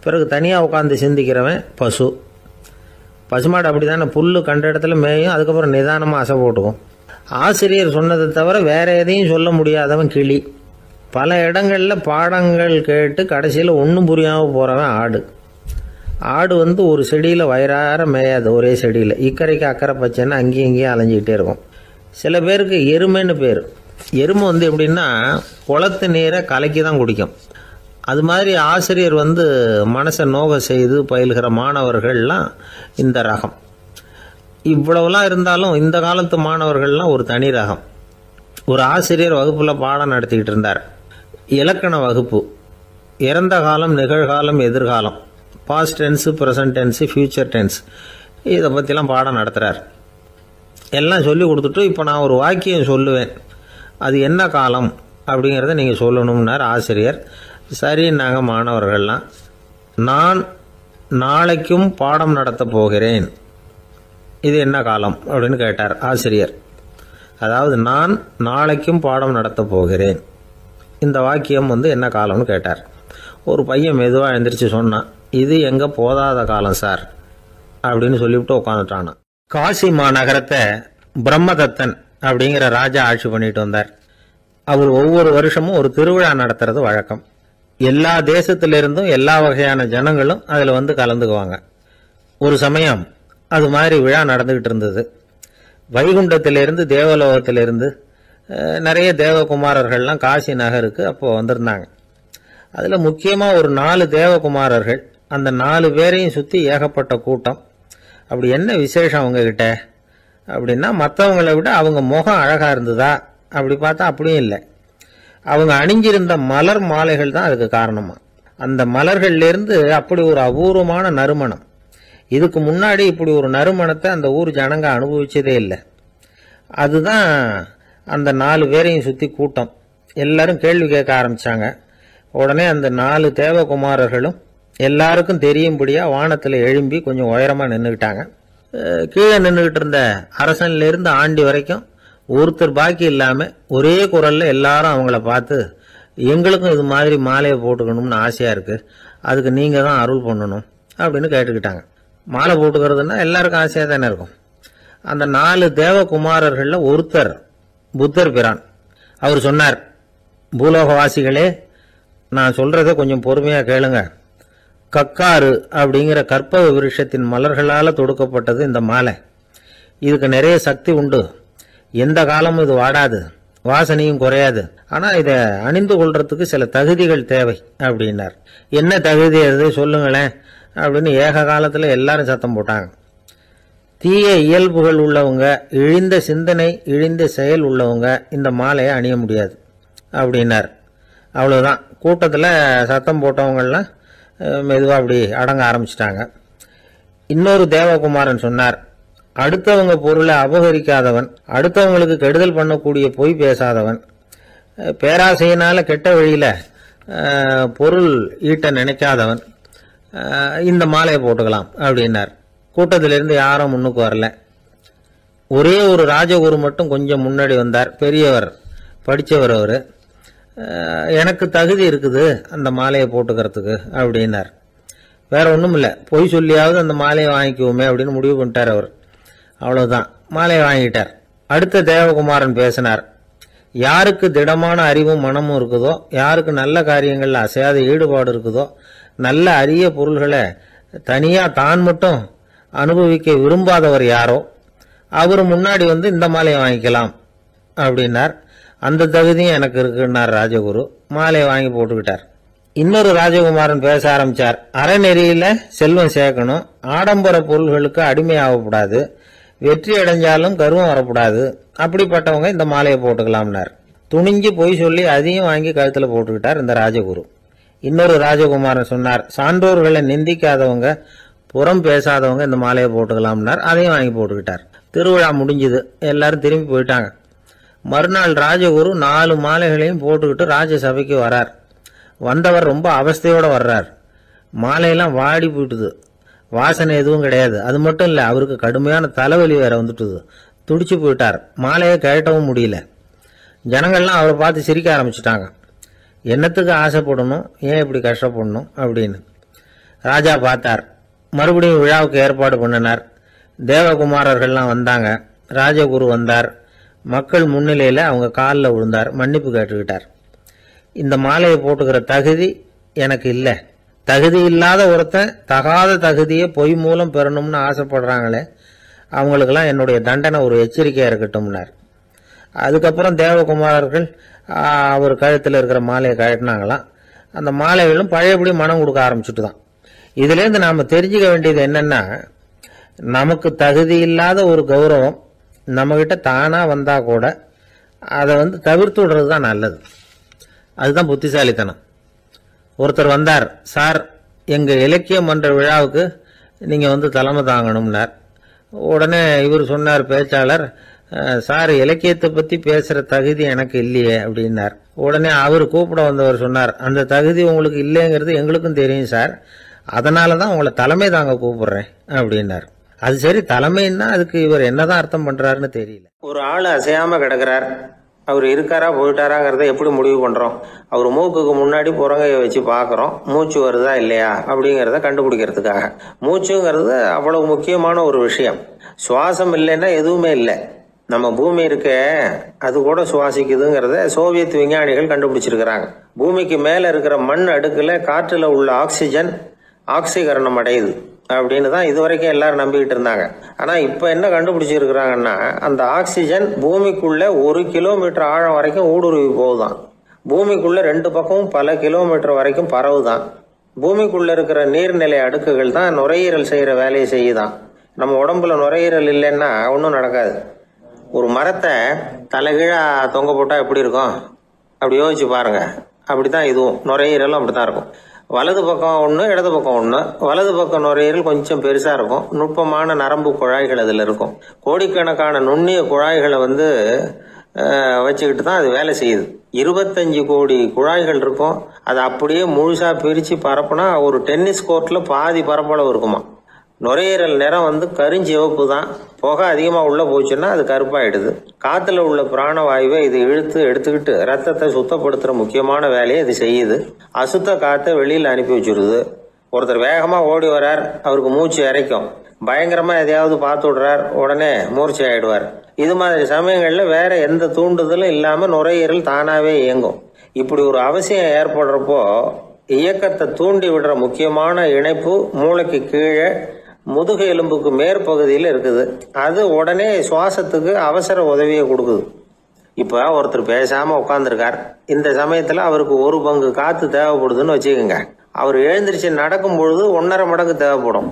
S1: பிறகு தனியாக உட்காந்து சிந்திக்கிறவன் பசுமாடு அப்படி தானே, புல் கண்ட இடத்துல மேயும், அதுக்கப்புறம் நிதானமாக அசை போட்டுக்கும். ஆசிரியர் சொன்னதை தவிர வேற எதையும் சொல்ல முடியாதவன் கிளி. பல இடங்களில் பாடங்கள் கேட்டு கடைசியில் ஒன்றும் புரியாமல் போகிறவன் ஆடு ஒரு செடியில் வயிறார மேயாது, ஒரே செடியில் இக்கரைக்கு அக்கறை பச்சைன்னா அங்கேயும் இங்கேயும் அலைஞ்சிக்கிட்டே இருக்கும். சில பேருக்கு எருமைன்னு பேர். எருமை எப்படின்னா, குளத்து நீரை கலக்கி தான் குடிக்கும். அது மாதிரி ஆசிரியர் மனசை நோக செய்து பயில்கிற மாணவர்கள்லாம் இந்த ரகம். இவ்வளவுலாம் இருந்தாலும் இந்த காலத்து மாணவர்கள்லாம் ஒரு தனி ரகம். ஒரு ஆசிரியர் வகுப்பில் பாடம் நடத்திக்கிட்டு இருந்தார். இலக்கண வகுப்பு. இறந்த காலம், நிகழ்காலம், எதிர்காலம், past tense, present tense, future tense, இதை பற்றிலாம் பாடம் நடத்துகிறார். எல்லாம் சொல்லி கொடுத்துட்டு இப்போ நான் ஒரு வாக்கியம் சொல்லுவேன், அது என்ன காலம் அப்படிங்கிறத நீங்கள் சொல்லணும்னார் ஆசிரியர். சரின்னாங்க மாணவர்கள்லாம். நான் நாளைக்கும் பாடம் நடத்த போகிறேன், இது என்ன காலம் அப்படின்னு கேட்டார் ஆசிரியர். அதாவது நான் நாளைக்கும் பாடம் நடத்த போகிறேன், இந்த வாக்கியம் என்ன காலம்னு கேட்டார். ஒரு பையன் மெதுவாக எழுந்திரிச்சு சொன்னான், இது எங்கே போதாத காலம் சார் அப்படின்னு சொல்லிவிட்டு உட்காந்துட்டானா. காசி மாநகரத்தை பிரம்மதத்தன் அப்படிங்கிற ராஜா ஆட்சி பண்ணிட்டு வந்தார். அவர் ஒவ்வொரு வருஷமும் ஒரு திருவிழா நடத்துறது வழக்கம். எல்லா தேசத்திலிருந்தும் எல்லா வகையான ஜனங்களும் அதில் வந்து கலந்துக்குவாங்க. ஒரு சமயம் அது மாதிரி விழா நடந்துகிட்டு இருந்தது. வைகுண்டத்திலிருந்து தேவலோகத்திலிருந்து நிறைய தேவகுமாரர்கள்லாம் காசி நகருக்கு அப்போ வந்திருந்தாங்க. அதில் முக்கியமாக ஒரு 4 தேவகுமாரர்கள், அந்த 4 பேரையும் சுற்றி ஏகப்பட்ட கூட்டம். அப்படி என்ன விசேஷம் அவங்கக்கிட்ட அப்படின்னா, மற்றவங்களை விட அவங்க முகம் அழகாக இருந்ததா அப்படி பார்த்தா அப்படியும் இல்லை. அவங்க அணிஞ்சிருந்த மலர் மாலைகள் தான் அதுக்கு காரணமா. அந்த மலர்கள்லேருந்து அப்படி ஒரு அபூர்வமான நறுமணம். இதுக்கு முன்னாடி இப்படி ஒரு நறுமணத்தை அந்த ஊர் ஜனங்க அனுபவிச்சதே இல்லை. அதுதான் அந்த 4 பேரையும் சுற்றி கூட்டம். எல்லாரும் கேள்வி கேட்க ஆரம்பித்தாங்க. உடனே அந்த 4 தேவகுமாரர்களும் எல்லாருக்கும் தெரியும்படியா வானத்தில் எழும்பி கொஞ்சம் உயரமாக நின்றுக்கிட்டாங்க. கீழே நின்றுக்கிட்டு இருந்த அரசன்லேருந்து ஆண்டி வரைக்கும் ஒருத்தர் பாக்கி இல்லாமல் ஒரே குரலில் எல்லாரும் அவங்கள பார்த்து, எங்களுக்கும் இது மாதிரி மாலையை போட்டுக்கணும்னு ஆசையாக இருக்குது, அதுக்கு நீங்கள் தான் அருள் பண்ணணும் அப்படின்னு கேட்டுக்கிட்டாங்க. மாலை போட்டுக்கிறதுனா எல்லாருக்கும் ஆசையாக தானே இருக்கும். அந்த 4 தேவகுமாரர்களில் ஒருத்தர் புத்தர் பிரான். அவர் சொன்னார், பூலோகவாசிகளே, நான் சொல்கிறத கொஞ்சம் பொறுமையாக கேளுங்க. கக்காரு அப்படிங்கிற கற்பக விருஷத்தின் மலர்களால் தொடுக்கப்பட்டது இந்த மாலை. இதுக்கு நிறைய சக்தி உண்டு. எந்த காலமும் இது வாடாது, வாசனையும் குறையாது. ஆனால் இதை அணிந்து கொள்றதுக்கு சில தகுதிகள் தேவை அப்படின்னார். என்ன தகுதி அது சொல்லுங்களேன் அப்படின்னு ஏக காலத்தில் எல்லாரும் சத்தம் போட்டாங்க. தீய இயல்புகள் உள்ளவங்க, இழிந்த சிந்தனை, இழிந்த செயல் உள்ளவங்க இந்த மாலையை அணிய முடியாது அப்படின்னார். அவ்வளோதான். கூட்டத்தில் சத்தம் போட்டவங்கள்லாம் மெதுவாக அப்படி அடங்க ஆரம்பிச்சிட்டாங்க. இன்னொரு தேவகுமாரன் சொன்னார், அடுத்தவங்க பொருளை அபகரிக்காதவன், அடுத்தவங்களுக்கு கெடுதல் பண்ணக்கூடிய பொய் பேசாதவன், பேராசையினால கெட்ட வழியில் பொருள் ஈட்ட நினைக்காதவன் இந்த மாலையை போட்டுக்கலாம் அப்படின்னார். கூட்டத்திலிருந்து யாரும் முன்னுக்கு வரல. ஒரே ஒரு ராஜகுரு மட்டும் கொஞ்சம் முன்னாடி வந்தார். பெரியவர், படித்தவர். அவர், எனக்கு தகுதி இருக்குது அந்த மாலையை போட்டுக்கிறதுக்கு அப்படின்னார். வேற ஒன்றும் இல்லை, பொய் சொல்லியாவது அந்த மாலையை வாங்கிக்குவோமே அப்படின்னு முடிவு பண்ணிட்டார் அவர். அவ்வளவுதான், மாலையை வாங்கிட்டார். அடுத்த தேவகுமாரன் பேசினார். யாருக்கு திடமான அறிவும் மனமும் இருக்குதோ, யாருக்கு நல்ல காரியங்களில் அசையாத ஈடுபாடு இருக்குதோ, நல்ல அரிய பொருள்களை தனியாக தான் மட்டும் அனுபவிக்க விரும்பாதவர் யாரோ அவர் முன்னாடி வந்து இந்த மாலையை வாங்கிக்கலாம் அப்படின்னார். அந்த தகுதியும் எனக்கு இருக்குன்னார் ராஜகுரு. மாலையை வாங்கி போட்டுக்கிட்டார். இன்னொரு ராஜகுமாரன் பேச ஆரம்பிச்சார். அறநெறியில செல்வம் சேர்க்கணும், ஆடம்பர பொருள்களுக்கு அடிமையாகக்கூடாது, வெற்றி அடைஞ்சாலும் கர்வம் வரக்கூடாது, அப்படிப்பட்டவங்க இந்த மாலையை போட்டுக்கலாம்னார். துணிஞ்சு பொய் சொல்லி அதையும் வாங்கி கழுத்தில் போட்டுக்கிட்டார் இந்த ராஜகுரு. இன்னொரு ராஜகுமாரன் சொன்னார், சான்றோர்களை நிந்திக்காதவங்க, புறம் பேசாதவங்க இந்த மாலையை போட்டுக்கலாம்னார். அதையும் வாங்கி போட்டுக்கிட்டார். திருவிழா முடிஞ்சுது, எல்லாரும் திரும்பி போயிட்டாங்க. மறுநாள் ராஜகுரு 4 மாலைகளையும் போட்டுக்கிட்டு ராஜசபைக்கு வரார். வந்தவர் ரொம்ப அவஸ்தையோடு வர்றார். மாலையெல்லாம் வாடி போயிட்டுது, வாசனை எதுவும் கிடையாது. அது மட்டும் இல்லை, அவருக்கு கடுமையான தலைவலி வேற வந்துட்டுது. துடிச்சு போயிட்டார். மாலையை கழட்டவும் முடியல. ஜனங்கள்லாம் அவரை பார்த்து சிரிக்க ஆரம்பிச்சிட்டாங்க. என்னத்துக்கு ஆசைப்படணும், ஏன் இப்படி கஷ்டப்படணும் அப்படின்னு. ராஜா பார்த்தார். மறுபடியும் விழாவுக்கு ஏற்பாடு பண்ணினார். தேவகுமாரர்கள்லாம் வந்தாங்க. ராஜகுரு வந்தார். மக்கள் முன்னிலையில் அவங்க காலில் விழுந்தார், மன்னிப்பு கேட்டுக்கிட்டார். இந்த மாலையை போட்டுக்கிற தகுதி எனக்கு இல்லை. தகுதி இல்லாத ஒருத்தன் தகாத தகுதியை பொய் மூலம் பெறணும்னு ஆசைப்படுறாங்களே, அவங்களுக்கெல்லாம் என்னுடைய தண்டனை ஒரு எச்சரிக்கையாக இருக்கட்டும்னார். அதுக்கப்புறம் தேவகுமாரர்கள் அவர் கழுத்தில் இருக்கிற மாலையை கழட்டினாங்களாம். அந்த மாலைகளும் பழையபடி மனம் கொடுக்க ஆரம்பிச்சுட்டு தான். இதுலேருந்து நாம் தெரிஞ்சுக்க வேண்டியது என்னென்னா, நமக்கு தகுதி இல்லாத ஒரு கௌரவம் நம்மகிட்ட தானாக வந்தால் கூட அதை தவிர்த்து விடுறது தான் நல்லது. அதுதான் புத்திசாலித்தனம். ஒருத்தர் வந்தார், சார் எங்கள் இலக்கிய மன்ற விழாவுக்கு நீங்கள் தலைமை தாங்கணும்னார். உடனே இவர் சொன்னார், பேச்சாளர், சார் இலக்கியத்தை பற்றி பேசுகிற தகுதி எனக்கு இல்லையே அப்படின்னார். உடனே அவர் கூப்பிட வந்தவர் சொன்னார், அந்த தகுதி உங்களுக்கு இல்லைங்கிறது எங்களுக்கும் தெரியும் சார், அதனால தான் உங்களை தலைமை தாங்க கூப்பிடுறேன் அப்படின்னார். அது சரி, தலைமைன்னா அதுக்கு இவர் என்னதான் அர்த்தம் பண்றாருன்னு தெரியல. ஒரு ஆள் அசையாம கிடக்கிறார், அவர் இருக்காரா போயிட்டாராங்கிறத எப்படி முடிவு பண்றோம்? அவர் மூக்குக்கு முன்னாடி புறங்கையை வச்சு பார்க்குறோம், மூச்சு வருதா இல்லையா அப்படிங்கிறத கண்டுபிடிக்கிறதுக்காக. மூச்சுங்கிறது அவ்வளவு முக்கியமான ஒரு விஷயம். சுவாசம் இல்லைன்னா எதுவுமே இல்லை. நம்ம பூமி இருக்க அது கூட சுவாசிக்குதுங்கிறத சோவியத் விஞ்ஞானிகள் கண்டுபிடிச்சிருக்கிறாங்க. பூமிக்கு மேல இருக்கிற மண் அடுக்குல காற்றுல உள்ள ஆக்சிஜன் ஆக்சிகரணம் அடையுது அப்படின்னு தான் இதுவரைக்கும் எல்லாரும் நம்பிக்கிட்டு இருந்தாங்க. ஆனா இப்ப என்ன கண்டுபிடிச்சிருக்கிறாங்கன்னா, அந்த ஆக்சிஜன் பூமிக்குள்ள 1 கிலோமீட்டர் ஆழம் வரைக்கும் ஊடுருவி போகுதான். பூமிக்குள்ள 2 பக்கமும் பல கிலோமீட்டர் வரைக்கும் பரவுதான். பூமிக்குள்ள இருக்கிற நீர்நிலை அடுக்குகள் தான் நுரையீரல் செய்யற வேலையை செய்யுதான். நம்ம உடம்புல நுரையீரல் இல்லைன்னா ஒன்றும் நடக்காது. ஒரு மரத்தை தலைகீழா தொங்க போட்டா எப்படி இருக்கும் அப்படி யோசிச்சு பாருங்க. அப்படித்தான் இதுவும், நுரையீரலும் அப்படித்தான் இருக்கும். வலது பக்கம் ஒன்று, இடது பக்கம் ஒன்று. வலது பக்கம் நுரையீரல் கொஞ்சம் பெருசா இருக்கும், நுட்பமான நரம்பு குழாய்கள் அதுல இருக்கும். கோடிக்கணக்கான நுண்ணிய குழாய்களை வச்சுக்கிட்டு தான் அது வேலை செய்யுது. 25 கோடி குழாய்கள் இருக்கும். அதை அப்படியே முழுசா பிரிச்சு பரப்புனா ஒரு டென்னிஸ் கோர்ட்ல பாதி பரப்பளவு இருக்குமா. நுரையீரல் நிறம் கருஞ்சிவப்பு தான். புகை அதிகமா உள்ள போச்சுன்னா அது கருப்பாயிடுது. காத்துல உள்ள பிராணவாயுவை இது இழுத்து எடுத்துக்கிட்டு ரத்தத்தை சுத்தப்படுத்துற முக்கியமான வேலையை இது செய்யுது. அசுத்த காத்தை வெளியில அனுப்பி வச்சிருது. ஒருத்தர் வேகமா ஓடி வர்றார், அவருக்கு மூச்சு இறைக்கும். பயங்கரமா எதையாவது பார்த்து விடுறார், உடனே மூர்ச்சி ஆயிடுவார். இது மாதிரி சமயங்கள்ல வேற எந்த தூண்டுதலும் இல்லாம நுரையீரல் தானாவே இயங்கும். இப்படி ஒரு அவசியம் ஏற்படுறப்போ இயக்கத்தை தூண்டி விடுற முக்கியமான இணைப்பு மூளைக்கு கீழே முதுகு எலும்புக்கு மேற்பகுதியில் இருக்குது. அது உடனே சுவாசத்துக்கு அவசர உதவியை கொடுக்குது. இப்ப ஒருத்தர் பேசாம உட்கார்ந்துருக்கார். இந்த சமயத்துல அவருக்கு 1 பங்கு காத்து தேவைப்படுதுன்னு வச்சுக்கோங்க. அவர் எழுந்திருச்சு நடக்கும் பொழுது 1.5 மடங்கு தேவைப்படும்.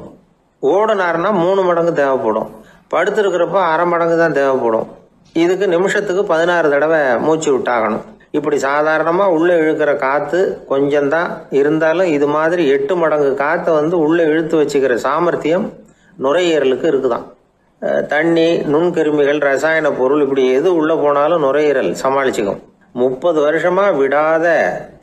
S1: ஓடினாருன்னா 3 மடங்கு தேவைப்படும். படுத்திருக்கிறப்ப 1/2 மடங்கு தான் தேவைப்படும். இதுக்கு நிமிஷத்துக்கு 16 தடவை மூச்சு விட்டாகணும். இப்படி சாதாரணமா உள்ள இழுக்கிற காத்து கொஞ்சம்தான் இருந்தாலும் இது மாதிரி 8 மடங்கு காத்தை உள்ள இழுத்து வச்சுக்கிற சாமர்த்தியம் நுரையீரலுக்கு இருக்குதான். தண்ணி, நுண்கிருமிகள், ரசாயன பொருள் இப்படி எது உள்ள போனாலும் நுரையீரல் சமாளிச்சுக்கும். 30 வருஷமா விடாத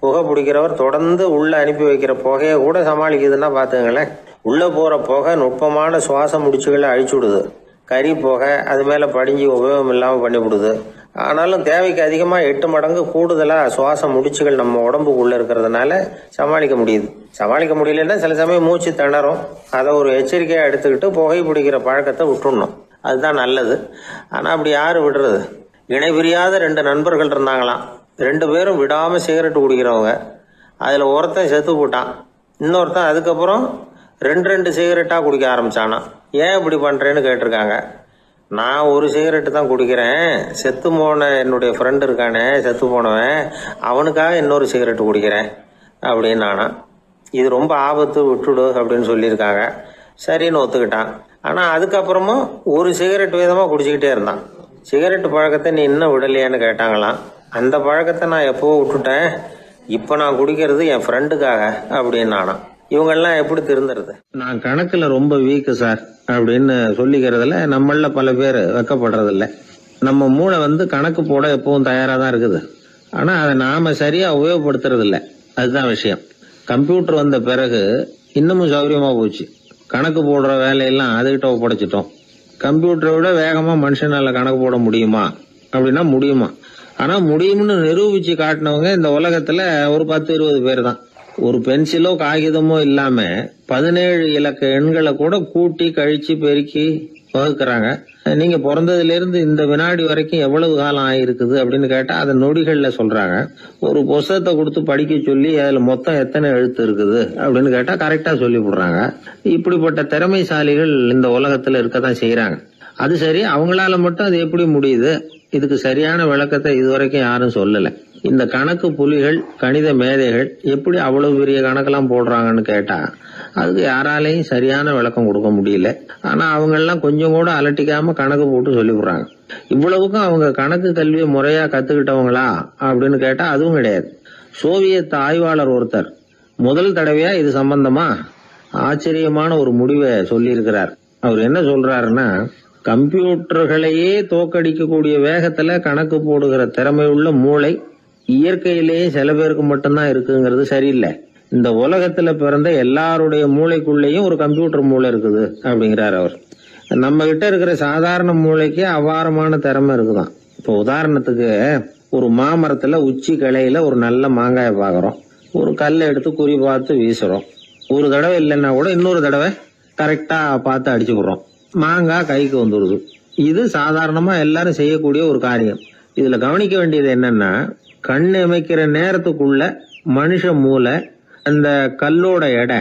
S1: புகை பிடிக்கிறவர் தொடர்ந்து உள்ள அனுப்பி வைக்கிற புகையை கூட சமாளிக்குதுன்னா பாத்துங்களேன். உள்ள போற புகை நுட்பமான சுவாச முடிச்சுகளை அழிச்சு விடுது. கறி புகை அது மேல படிஞ்சு உபயோகம் இல்லாம பண்ணிவிடுது. ஆனாலும் தேவைக்கு அதிகமா 8 மடங்கு கூடுதலா சுவாச முடிச்சுகள் நம்ம உடம்புக்குள்ள இருக்கிறதுனால சமாளிக்க முடியுது. சமாளிக்க முடியலன்னா சில சமயம் மூச்சு திணறும். அதை ஒரு எச்சரிக்கையா எடுத்துக்கிட்டு புகை பிடிக்கிற பழக்கத்தை விட்டுடணும். அதுதான் நல்லது. ஆனா அப்படி யாரு விடுறது? இணை பிரியாத 2 நண்பர்கள் இருந்தாங்களாம். 2 பேரும் விடாம சிகரெட் குடிக்கிறவங்க. அதுல ஒருத்தன் செத்து போட்டான். இன்னொருத்தன் அதுக்கப்புறம் 2 சிகரெட்டா குடிக்க ஆரம்பிச்சானா. ஏன் இப்படி பண்றேன்னு கேட்டிருக்காங்க. நான் 1 சிகரெட்டு தான் குடிக்கிறேன், செத்து போன என்னுடைய ஃப்ரெண்டு இருக்கானே செத்து போனவன், அவனுக்காக இன்னொரு சிகரெட்டு குடிக்கிறேன் அப்படின்னு நானா. இது ரொம்ப ஆபத்து, விட்டுடு அப்படின்னு சொல்லியிருக்காங்க. சரின்னு ஒத்துக்கிட்டான். ஆனா அதுக்கப்புறமும் 1 சிகரெட் வீதமா குடிச்சுக்கிட்டே இருந்தான். சிகரெட் பழக்கத்தை நீ இன்னும் விடலையான்னு கேட்டாங்களாம். அந்த பழக்கத்தை நான் எப்பவோ விட்டுட்டேன், இப்ப நான் குடிக்கிறது என் ஃப்ரெண்டுக்காக அப்படின்னு நானா. இவங்கெல்லாம் எப்படி திருந்துறது? நான் கணக்குல ரொம்ப வீக்கு சார் அப்படின்னு சொல்லிக்கிறதுல நம்மள பல பேர் வெக்கப்படுறது இல்ல. நம்ம மூளை கணக்கு போட எப்பவும் தயாரா தான் இருக்குது. ஆனா அதை நாம சரியா உபயோகப்படுத்துறது இல்ல. அதுதான் விஷயம். கம்ப்யூட்டர் வந்த பிறகு இன்னமும் சௌகரியமா போச்சு. கணக்கு போடுற வேலையெல்லாம் அதுகிட்ட ஒப்படைச்சிட்டோம். கம்ப்யூட்டரை விட வேகமா மனுஷனால கணக்கு போட முடியுமா அப்படின்னா முடியுமா. ஆனா முடியும்னு நிரூபிச்சு காட்டினவங்க இந்த உலகத்துல ஒரு 10-20 பேர் தான். ஒரு பென்சிலோ காகிதமோ இல்லாம 17 இலக்க எண்களை கூட கூட்டி கழிச்சு பெருக்கி வகுக்கிறாங்க. நீங்க பிறந்ததுல இருந்து இந்த வினாடி வரைக்கும் எவ்வளவு காலம் ஆயிருக்குது அப்படின்னு கேட்டா அதை நொடிகள்ல சொல்றாங்க. ஒரு புத்தகத்தை கொடுத்து படிக்க சொல்லி அதுல மொத்தம் எத்தனை எழுத்து இருக்குது அப்படின்னு கேட்டா கரெக்டா சொல்லி விடுறாங்க. இப்படிப்பட்ட திறமைசாலிகள் இந்த உலகத்துல இருக்கதான் செய்யறாங்க. அது சரி, அவங்களால மட்டும் அது எப்படி முடியுது? இதுக்கு சரியான விளக்கத்தை இதுவரைக்கும் யாரும் சொல்லல. இந்த கணக்கு புலிகள், கணித மேதைகள் எப்படி அவ்வளவு பெரிய கணக்கெல்லாம் போடுறாங்கன்னு கேட்டா அதுக்கு யாராலையும் சரியான விளக்கம் கொடுக்க முடியல. ஆனா அவங்க எல்லாம் கொஞ்சம் கூட அலட்டிக்காம கணக்கு போட்டு சொல்லி விடுறாங்க. இவ்வளவுக்கும் அவங்க கணக்கு கல்வியை முறையா கத்துக்கிட்டவங்களா அப்படின்னு கேட்டா அதுவும் கிடையாது. சோவியத் ஆய்வாளர் ஒருத்தர் முதல் தடவையா இது சம்பந்தமா ஆச்சரியமான ஒரு முடிவை சொல்லி இருக்கிறார். அவர் என்ன சொல்றாருன்னா, கம்ப்யூட்டர்களையே தோக்கடிக்கக்கூடிய வேகத்துல கணக்கு போடுகிற திறமையுள்ள மூளை இயற்கையிலேயே சில பேருக்கு மட்டும்தான் இருக்குங்கிறது சரியில்லை. இந்த உலகத்துல பிறந்த எல்லாருடைய மூளைக்குள்ளேயும் ஒரு கம்ப்யூட்டர் மூளை இருக்குது அப்படிங்கிறார் அவர். நம்ம கிட்ட இருக்கிற சாதாரண மூளைக்கு அபாரமான திறமை இருக்குதான். இப்போ உதாரணத்துக்கு ஒரு மாமரத்துல உச்சி கிளையில ஒரு நல்ல மாங்காயை பாக்குறோம். ஒரு கல்லை எடுத்து குறி பார்த்து வீசுறோம். ஒரு தடவை இல்லைன்னா கூட இன்னொரு தடவை கரெக்டா பார்த்து அடிச்சு விடுறோம். மாங்காய் கைக்கு வந்துடுது. இது சாதாரணமா எல்லாரும் செய்யக்கூடிய ஒரு காரியம். இதுல கவனிக்க வேண்டியது என்னன்னா, கண் அமைக்கிற நேரத்துக்குள்ள மனுஷ மூளை அந்த கல்லோட எடை,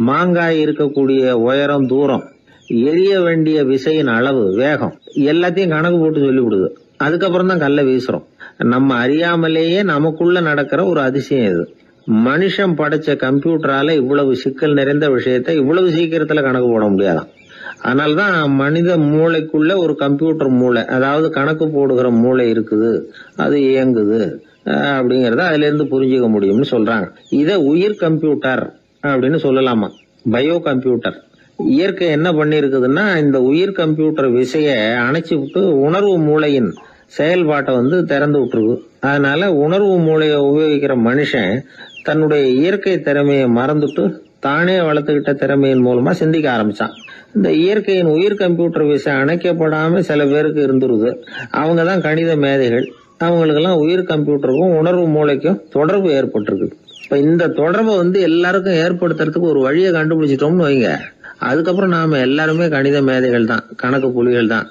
S1: மாங்காய் இருக்கக்கூடிய உயரம், தூரம், எரிய வேண்டிய விசையின் அளவு, வேகம் எல்லாத்தையும் கணக்கு போட்டு சொல்லிவிடுது. அதுக்கப்புறம் தான் கல்லை வீசுறோம். நம்ம அறியாமலேயே நமக்குள்ள நடக்கிற ஒரு அதிசயம் இது. மனுஷன் படைச்ச கம்ப்யூட்டரால இவ்வளவு சிக்கல் நிறைந்த விஷயத்தை இவ்வளவு சீக்கிரத்துல கணக்கு போட முடியாதான். அதனாலதான் மனித மூளைக்குள்ள ஒரு கம்ப்யூட்டர் மூளை, அதாவது கணக்கு போடுகிற மூளை இருக்குது, அது இயங்குது அப்படிங்கறத அதுல இருந்து புரிஞ்சுக்க முடியும்னு சொல்றாங்க. இத உயிர் கம்ப்யூட்டர் அப்படின்னு சொல்லலாமா, பயோ கம்ப்யூட்டர். இயற்கை என்ன பண்ணிருக்குதுன்னா, இந்த உயிர் கம்ப்யூட்டர் விசைய அணைச்சு விட்டு உணர்வு மூளையின் செயல்பாட்டை திறந்து விட்டுருக்கு. அதனால உணர்வு மூளையை உபயோகிக்கிற மனுஷன் தன்னுடைய இயற்கை திறமையை மறந்துட்டு தானே வளர்த்துக்கிட்ட திறமையின் மூலமா சிந்திக்க ஆரம்பிச்சான். இந்த இயற்கையின் உயிர் கம்ப்யூட்டர் விசை அணைக்கப்படாம சில பேருக்கு இருந்துருது. அவங்கதான் கணித மேதைகள். அவங்களுக்கெல்லாம் உயிர் கம்ப்யூட்டருக்கும் உணர்வு மூளைக்கும் தொடர்பு ஏற்பட்டிருக்கு. இப்ப இந்த தொடர்பை எல்லாருக்கும் ஏற்படுத்துறதுக்கு ஒரு வழியை கண்டுபிடிச்சிட்டோம்னு வைங்க, அதுக்கப்புறம் நாம எல்லாருமே கணித மேதைகள் தான், கணக்கு புலிகள் தான்.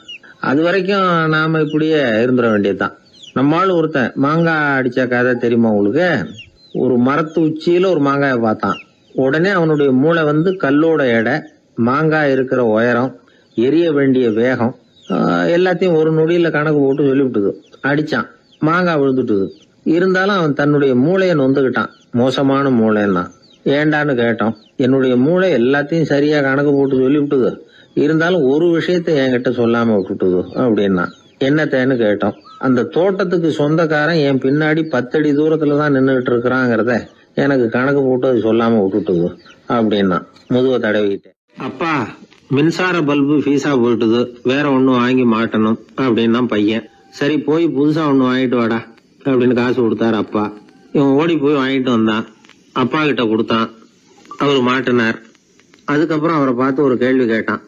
S1: அது வரைக்கும் நாம இப்படியே இருந்துட வேண்டியதுதான். நம்மால் ஒருத்தன் மாங்காய் அடிச்ச கதை தெரியுமா உங்களுக்கு? ஒரு மரத்து உச்சியில ஒரு மாங்காயை பார்த்தான். உடனே அவனுடைய மூளை கல்லோட எடை, மாங்காய் இருக்கிற உயரம், எரிய வேண்டிய வேகம் எல்லாத்தையும் ஒரு நொடியில கணக்கு போட்டு சொல்லிவிட்டுது. அடிச்சான், மாங்காய் விழுந்துட்டுது. இருந்தாலும் அவன் தன்னுடைய மூளையை நொந்துக்கிட்டான். மோசமான மூளைன்னா ஏண்டான்னு கேட்டோம். என்னுடைய மூளை எல்லாத்தையும் சரியா கணக்கு போட்டு சொல்லிவிட்டுது, இருந்தாலும் ஒரு விஷயத்த என்கிட்ட சொல்லாம விட்டுட்டுது அப்படின்னா. என்னத்தேன்னு கேட்டோம். அந்த தோட்டத்துக்கு சொந்தக்காரன் என் பின்னாடி 10 அடி தூரத்துலதான் நின்றுட்டு இருக்கிறாங்கிறத எனக்கு கணக்கு போட்டு அது சொல்லாம விட்டுட்டுது அப்படின்னா. முதுவை தடவிக்கிட்டேன். அப்பா, மின்சார பல்பு ஃபீஸா போயிட்டுது, வேற ஒண்ணு வாங்கி மாட்டணும் அப்படின்னா பையன். சரி போய் புதுசா ஒண்ணு வாங்கிட்டு வாடா அப்படின்னு காசு கொடுத்தாரு அப்பா. இவன் ஓடி போய் வாங்கிட்டு வந்தான். அப்பா கிட்ட கொடுத்தான். அவரு மாட்டினார். அதுக்கப்புறம் அவரை பார்த்து ஒரு கேள்வி கேட்டான்.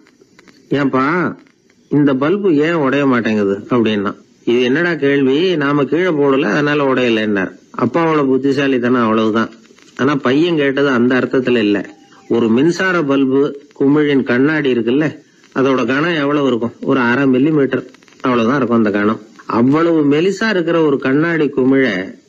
S1: ஏன்பா, இந்த பல்பு ஏன் உடைய மாட்டேங்குது அப்படின்னா. இது என்னடா கேள்வி, நாம கீழே போடல அதனால உடையலன்னார். அப்பாவோட புத்திசாலித்தனம் அவ்வளவுதான். ஆனா பையன் கேட்டது அந்த அர்த்தத்துல இல்ல. ஒரு மின்சார பல்பு குமிழின் கண்ணாடி இருக்குல்ல, அதோட கனம் எவ்வளவு இருக்கும்? ஒரு 1/2 மில்லிமீட்டர் அவ்வளவுதான் இருக்கும் அந்த கனம். அவ்வளவு மெலிசா இருக்கிற ஒரு கண்ணாடி குமிழ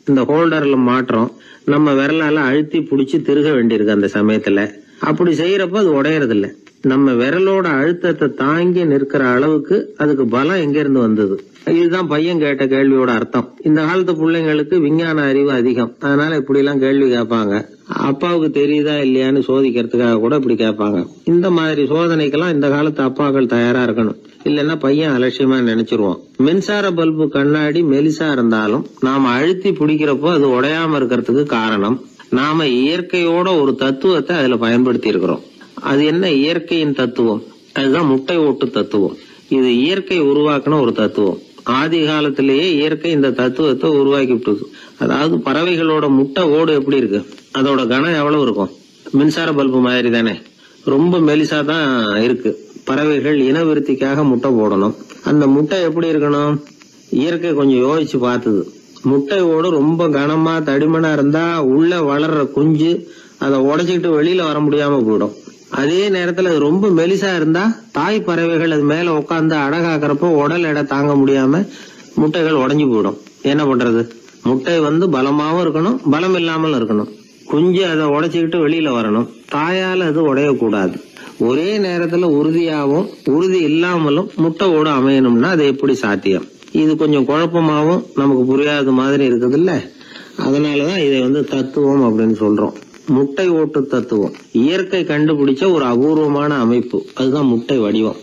S1: இந்த ஹோல்டர்ல மாற்றம் நம்ம விரலால அழுத்தி புடிச்சு திருக வேண்டியிருக்கு. அந்த சமயத்துல அப்படி செய்யறப்ப அது உடையறது இல்ல. நம்ம விரலோட அழுத்தத்தை தாங்கி நிற்கிற அளவுக்கு அதுக்கு பலம் எங்க இருந்து வந்தது? இதுதான் பையன் கேட்ட கேள்வியோட அர்த்தம். இந்த காலத்து பிள்ளைங்களுக்கு விஞ்ஞான அறிவு அதிகம், அதனால இப்படி எல்லாம் கேள்வி கேட்பாங்க. அப்பாவுக்கு தெரியுதா இல்லையான்னு சோதிக்கிறதுக்காக கூட இப்படி கேட்பாங்க. இந்த மாதிரி சோதனைக்கெல்லாம் இந்த காலத்து அப்பாக்கள் தயாரா இருக்கணும். இல்லன்னா பையன் அலட்சியமா நினைச்சிருவான். மின்சார பல்பு கண்ணாடி மெலிசா இருந்தாலும் நாம அழுத்தி பிடிக்கிறப்போ அது உடையாம இருக்கிறதுக்கு காரணம், நாம இயற்கையோட ஒரு தத்துவத்தை அதுல பயன்படுத்தி இருக்கிறோம். அது என்ன இயற்கையின் தத்துவம்? அதுதான் முட்டை ஓட்டு தத்துவம். இது இயற்கை உருவாக்குன ஒரு தத்துவம். ஆதி காலத்திலேயே இயற்கை இந்த தத்துவத்தை உருவாக்கி விட்டுது. அதாவது பறவைகளோட முட்டை ஓடு எப்படி இருக்கு, அதோட கனம் எவ்வளவு இருக்கும்? மின்சார பல்பு மாதிரி தானே, ரொம்ப மெலிசா தான் இருக்கு. பறவைகள் இனவிருத்திக்காக முட்டை போடணும். அந்த முட்டை எப்படி இருக்கணும்? இயற்கை கொஞ்சம் யோசிச்சு பார்த்தது. முட்டை ஓடு ரொம்ப கனமா தடிமனா இருந்தா உள்ள வளர்ற குஞ்சு அதை உடைச்சிக்கிட்டு வெளியில வர முடியாம போயிடும். அதே நேரத்துல அது ரொம்ப மெலிசா இருந்தா தாய் பறவைகள் அது மேல உட்காந்து அடகாக்குறப்போ உடல் எடை தாங்க முடியாம முட்டைகள் உடைஞ்சு போயிடும். என்ன பண்றது? முட்டை பலமாவும் இருக்கணும், பலம் இல்லாமல் இருக்கணும். குஞ்சு அதை உடைச்சுக்கிட்டு வெளியில வரணும். தாயால அது உடையக்கூடாது. ஒரே நேரத்துல உறுதியாவும் உறுதி இல்லாமலும் முட்டை ஓடு அமையணும்னா அது எப்படி சாத்தியம்? இது கொஞ்சம் குழப்பமாவும் நமக்கு புரியாத மாதிரி இருக்குது இல்ல. அதனாலதான் இதை தத்துவம் அப்படின்னு சொல்றோம். முட்டை ஓட்டு தத்துவம் இயற்கை கண்டுபிடிச்ச ஒரு அபூர்வமான அமைப்பு. அதுதான் முட்டை வடிவம்.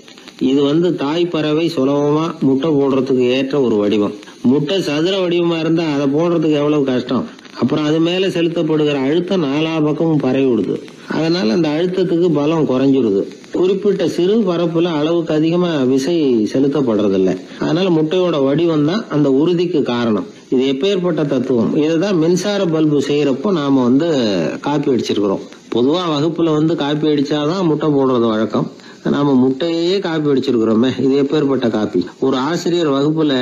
S1: இது தாய் பறவை சுலபமா முட்டை போடுறதுக்கு ஏற்ற ஒரு வடிவம். முட்டை சதுர வடிவமா இருந்தா அதை போடுறதுக்கு எவ்வளவு கஷ்டம். அப்புறம் அது மேல செலுத்தப்படுகிற அழுத்தம் 4 பக்கமும் பரவி விடுது. அதனால அந்த அழுத்தத்துக்கு பலம் குறைஞ்சிருது. குறிப்பிட்ட சிறு பரப்புல அளவுக்கு அதிகமா விசை செலுத்தப்படுறது இல்ல. அதனால முட்டையோட வடிவம் தான் அந்த உறுதிக்கு காரணம். இது எப்பேற்பட்ட தத்துவம். இதுதான் மின்சார பல்பு செய்யறப்போ நாம காப்பி அடிச்சிருக்கிறோம். பொதுவா வகுப்புல காப்பி அடிச்சாதான் முட்டை போடுறது வழக்கம். நாம முட்டையே காப்பி அடிச்சிருக்கிறோமே, இது எப்பேற்பட்ட காப்பி. ஒரு ஆசிரியர் வகுப்புல